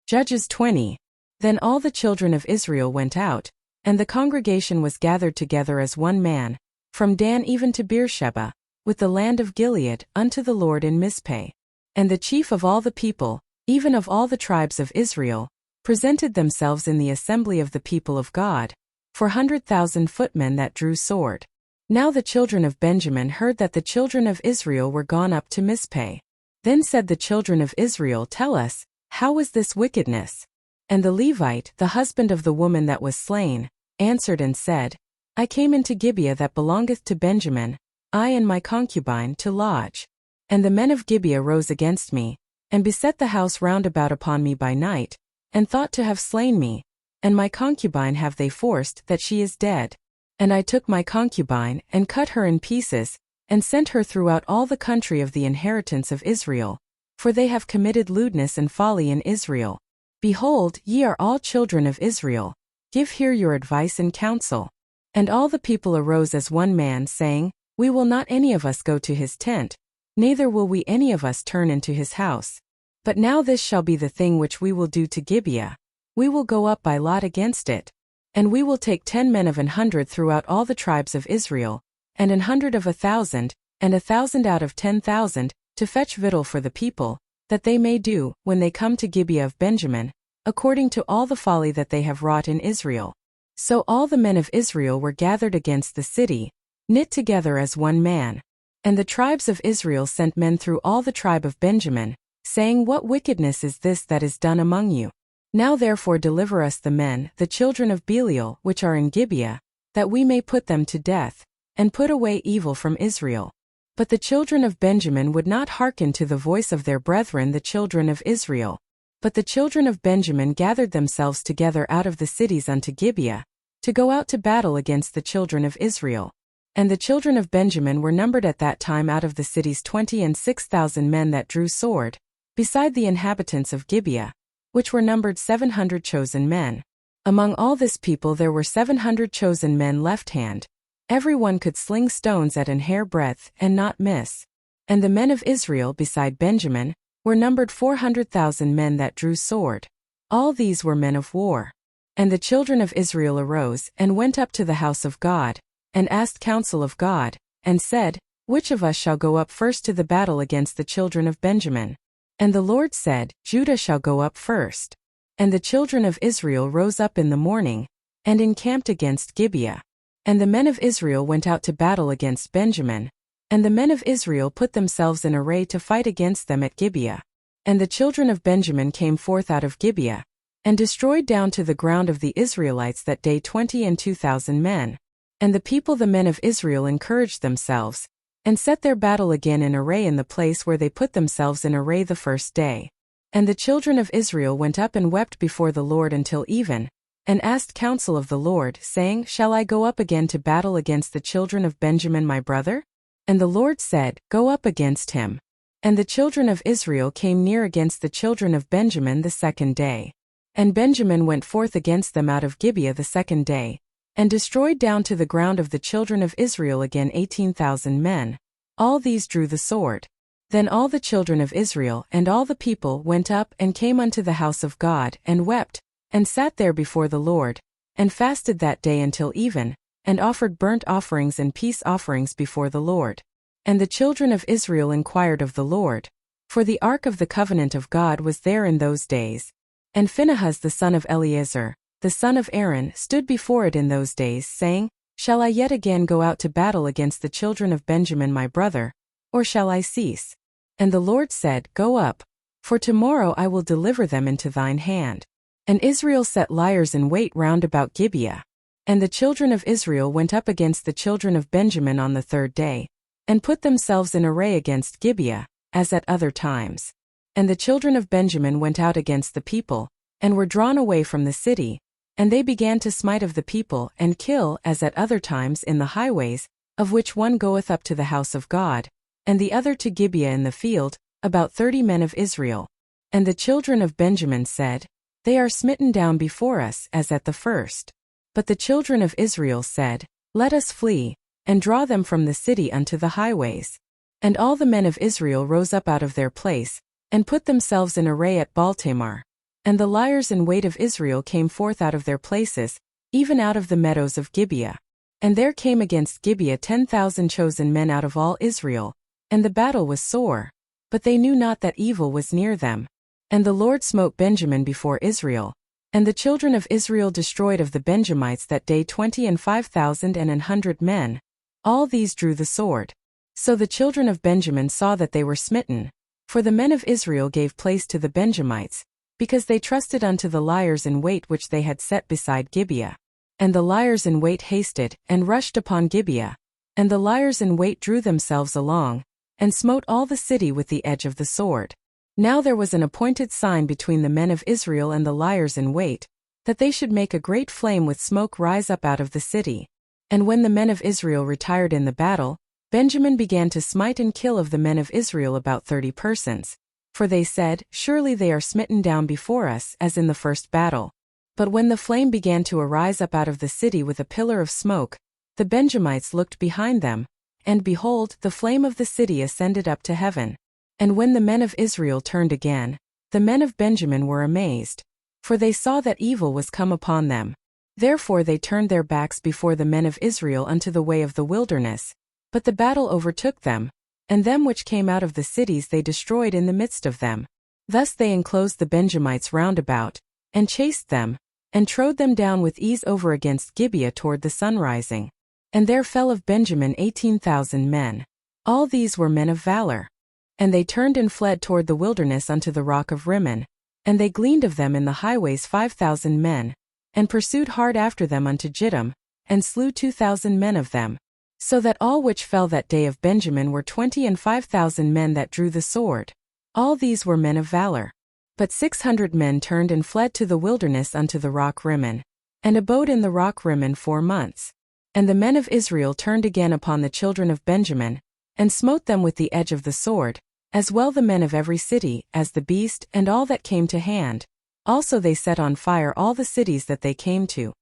Judges 20. Then all the children of Israel went out, and the congregation was gathered together as one man, from Dan even to Beersheba, with the land of Gilead, unto the Lord in Mizpeh. And the chief of all the people, even of all the tribes of Israel, presented themselves in the assembly of the people of God, 400,000 footmen that drew sword. Now the children of Benjamin heard that the children of Israel were gone up to Mizpeh. Then said the children of Israel, Tell us, how was this wickedness? And the Levite, the husband of the woman that was slain, answered and said, I came into Gibeah that belongeth to Benjamin, I and my concubine, to lodge. And the men of Gibeah rose against me, and beset the house round about upon me by night, and thought to have slain me, and my concubine have they forced that she is dead. And I took my concubine, and cut her in pieces, and sent her throughout all the country of the inheritance of Israel, for they have committed lewdness and folly in Israel. Behold, ye are all children of Israel, give here your advice and counsel. And all the people arose as one man, saying, We will not any of us go to his tent, neither will we any of us turn into his house. But now this shall be the thing which we will do to Gibeah. We will go up by lot against it. And we will take 10 men of 100 throughout all the tribes of Israel, and 100 of 1,000, and 1,000 out of 10,000, to fetch victual for the people, that they may do, when they come to Gibeah of Benjamin, according to all the folly that they have wrought in Israel. So all the men of Israel were gathered against the city, knit together as one man. And the tribes of Israel sent men through all the tribe of Benjamin, saying, What wickedness is this that is done among you? Now therefore deliver us the men, the children of Belial, which are in Gibeah, that we may put them to death, and put away evil from Israel. But the children of Benjamin would not hearken to the voice of their brethren the children of Israel. But the children of Benjamin gathered themselves together out of the cities unto Gibeah, to go out to battle against the children of Israel. And the children of Benjamin were numbered at that time out of the cities 26,000 men that drew sword, beside the inhabitants of Gibeah, which were numbered 700 chosen men. Among all this people there were 700 chosen men left hand. Every one could sling stones at an hair breadth and not miss. And the men of Israel beside Benjamin were numbered 400,000 men that drew sword. All these were men of war. And the children of Israel arose and went up to the house of God, and asked counsel of God, and said, Which of us shall go up first to the battle against the children of Benjamin? And the Lord said, Judah shall go up first. And the children of Israel rose up in the morning, and encamped against Gibeah. And the men of Israel went out to battle against Benjamin. And the men of Israel put themselves in array to fight against them at Gibeah. And the children of Benjamin came forth out of Gibeah, and destroyed down to the ground of the Israelites that day 22,000 men. And the people the men of Israel encouraged themselves, and set their battle again in array in the place where they put themselves in array the first day. And the children of Israel went up and wept before the Lord until even, and asked counsel of the Lord, saying, Shall I go up again to battle against the children of Benjamin my brother? And the Lord said, Go up against him. And the children of Israel came near against the children of Benjamin the second day. And Benjamin went forth against them out of Gibeah the second day, and destroyed down to the ground of the children of Israel again 18,000 men. All these drew the sword. Then all the children of Israel and all the people went up and came unto the house of God, and wept, and sat there before the Lord, and fasted that day until even, and offered burnt offerings and peace offerings before the Lord. And the children of Israel inquired of the Lord, for the ark of the covenant of God was there in those days. And Phinehas the son of Eleazar, the son of Aaron, stood before it in those days, saying, Shall I yet again go out to battle against the children of Benjamin my brother, or shall I cease? And the Lord said, Go up, for tomorrow I will deliver them into thine hand. And Israel set liers in wait round about Gibeah. And the children of Israel went up against the children of Benjamin on the third day, and put themselves in array against Gibeah, as at other times. And the children of Benjamin went out against the people, and were drawn away from the city, and they began to smite of the people, and kill as at other times in the highways, of which one goeth up to the house of God, and the other to Gibeah in the field, about 30 men of Israel. And the children of Benjamin said, They are smitten down before us as at the first. But the children of Israel said, Let us flee, and draw them from the city unto the highways. And all the men of Israel rose up out of their place, and put themselves in array at Baaltamar. And the liers in wait of Israel came forth out of their places, even out of the meadows of Gibeah. And there came against Gibeah 10,000 chosen men out of all Israel, and the battle was sore. But they knew not that evil was near them. And the Lord smote Benjamin before Israel. And the children of Israel destroyed of the Benjamites that day 25,100 men. all these drew the sword. So the children of Benjamin saw that they were smitten, for the men of Israel gave place to the Benjamites, because they trusted unto the liers in wait which they had set beside Gibeah. And the liers in wait hasted, and rushed upon Gibeah. And the liers in wait drew themselves along, and smote all the city with the edge of the sword. Now there was an appointed sign between the men of Israel and the liers in wait, that they should make a great flame with smoke rise up out of the city. And when the men of Israel retired in the battle, Benjamin began to smite and kill of the men of Israel about 30 persons. For they said, Surely they are smitten down before us, as in the first battle. But when the flame began to arise up out of the city with a pillar of smoke, the Benjamites looked behind them, and behold, the flame of the city ascended up to heaven. And when the men of Israel turned again, the men of Benjamin were amazed, for they saw that evil was come upon them. Therefore they turned their backs before the men of Israel unto the way of the wilderness. But the battle overtook them, and them which came out of the cities they destroyed in the midst of them. Thus they enclosed the Benjamites round about, and chased them, and trode them down with ease over against Gibeah toward the sunrising. And there fell of Benjamin 18,000 men. All these were men of valor. And they turned and fled toward the wilderness unto the rock of Rimmon. And they gleaned of them in the highways 5,000 men, and pursued hard after them unto Gideon, and slew 2,000 men of them. So that all which fell that day of Benjamin were 25,000 men that drew the sword. All these were men of valor. But 600 men turned and fled to the wilderness unto the rock Rimmon, and abode in the rock Rimmon 4 months. And the men of Israel turned again upon the children of Benjamin, and smote them with the edge of the sword, as well the men of every city, as the beast, and all that came to hand. Also they set on fire all the cities that they came to.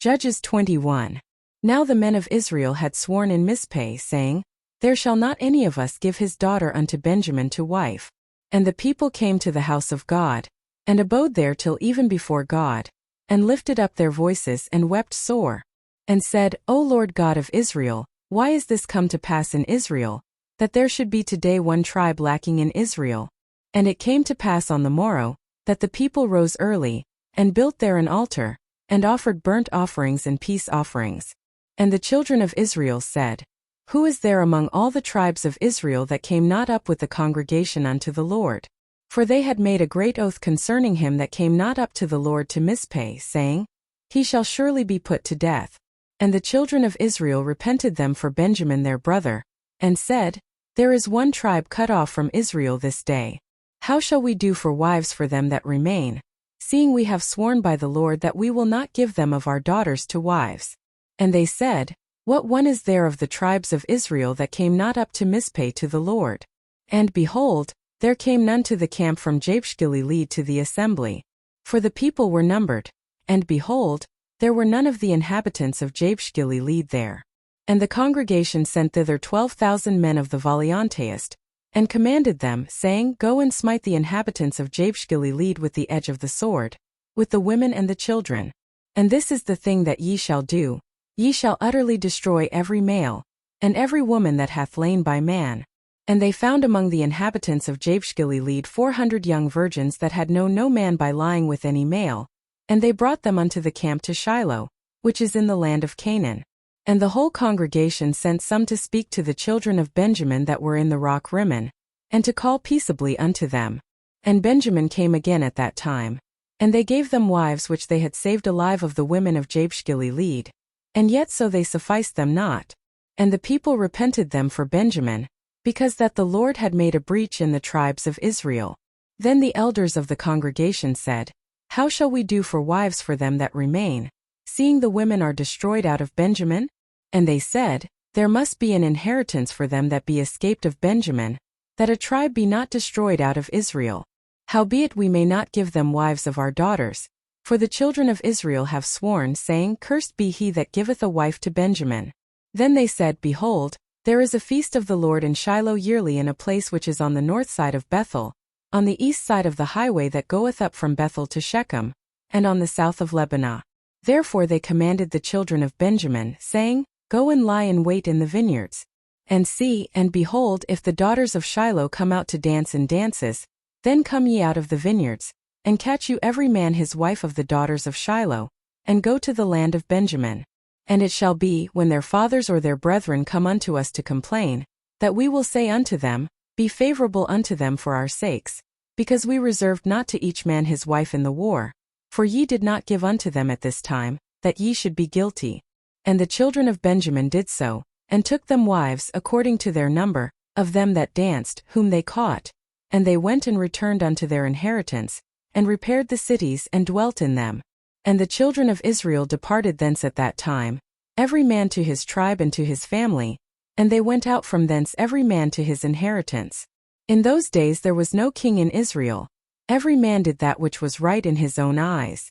Judges 21. Now the men of Israel had sworn in Mizpeh, saying, There shall not any of us give his daughter unto Benjamin to wife. And the people came to the house of God, and abode there till even before God, and lifted up their voices and wept sore, and said, O Lord God of Israel, why is this come to pass in Israel, that there should be today one tribe lacking in Israel? And it came to pass on the morrow, that the people rose early, and built there an altar, and offered burnt offerings and peace offerings. And the children of Israel said, Who is there among all the tribes of Israel that came not up with the congregation unto the Lord? For they had made a great oath concerning him that came not up to the Lord to Mizpeh, saying, He shall surely be put to death. And the children of Israel repented them for Benjamin their brother, and said, There is one tribe cut off from Israel this day. How shall we do for wives for them that remain, seeing we have sworn by the Lord that we will not give them of our daughters to wives? And they said, What one is there of the tribes of Israel that came not up to Mizpeh to the Lord? And behold, there came none to the camp from Gilead to the assembly. For the people were numbered, and behold, there were none of the inhabitants of Gilead there. And the congregation sent thither 12,000 men of the valiantest, and commanded them, saying, Go and smite the inhabitants of Gilead with the edge of the sword, with the women and the children. And this is the thing that ye shall do. Ye shall utterly destroy every male, and every woman that hath lain by man. And they found among the inhabitants of Gilead 400 young virgins that had known no man by lying with any male, and they brought them unto the camp to Shiloh, which is in the land of Canaan. And the whole congregation sent some to speak to the children of Benjamin that were in the rock Rimmon, and to call peaceably unto them. And Benjamin came again at that time. And they gave them wives which they had saved alive of the women of Gilead. And yet so they sufficed them not. And the people repented them for Benjamin, because that the Lord had made a breach in the tribes of Israel. Then the elders of the congregation said, How shall we do for wives for them that remain, seeing the women are destroyed out of Benjamin? And they said, There must be an inheritance for them that be escaped of Benjamin, that a tribe be not destroyed out of Israel. Howbeit we may not give them wives of our daughters, for the children of Israel have sworn, saying, Cursed be he that giveth a wife to Benjamin. Then they said, Behold, there is a feast of the Lord in Shiloh yearly in a place which is on the north side of Bethel, on the east side of the highway that goeth up from Bethel to Shechem, and on the south of Lebanah. Therefore they commanded the children of Benjamin, saying, Go and lie in wait in the vineyards. And see, and behold, if the daughters of Shiloh come out to dance in dances, then come ye out of the vineyards, and catch you every man his wife of the daughters of Shiloh, and go to the land of Benjamin. And it shall be, when their fathers or their brethren come unto us to complain, that we will say unto them, Be favorable unto them for our sakes, because we reserved not to each man his wife in the war, for ye did not give unto them at this time, that ye should be guilty. And the children of Benjamin did so, and took them wives according to their number, of them that danced, whom they caught. And they went and returned unto their inheritance, and repaired the cities and dwelt in them. And the children of Israel departed thence at that time, every man to his tribe and to his family, and they went out from thence every man to his inheritance. In those days there was no king in Israel. Every man did that which was right in his own eyes.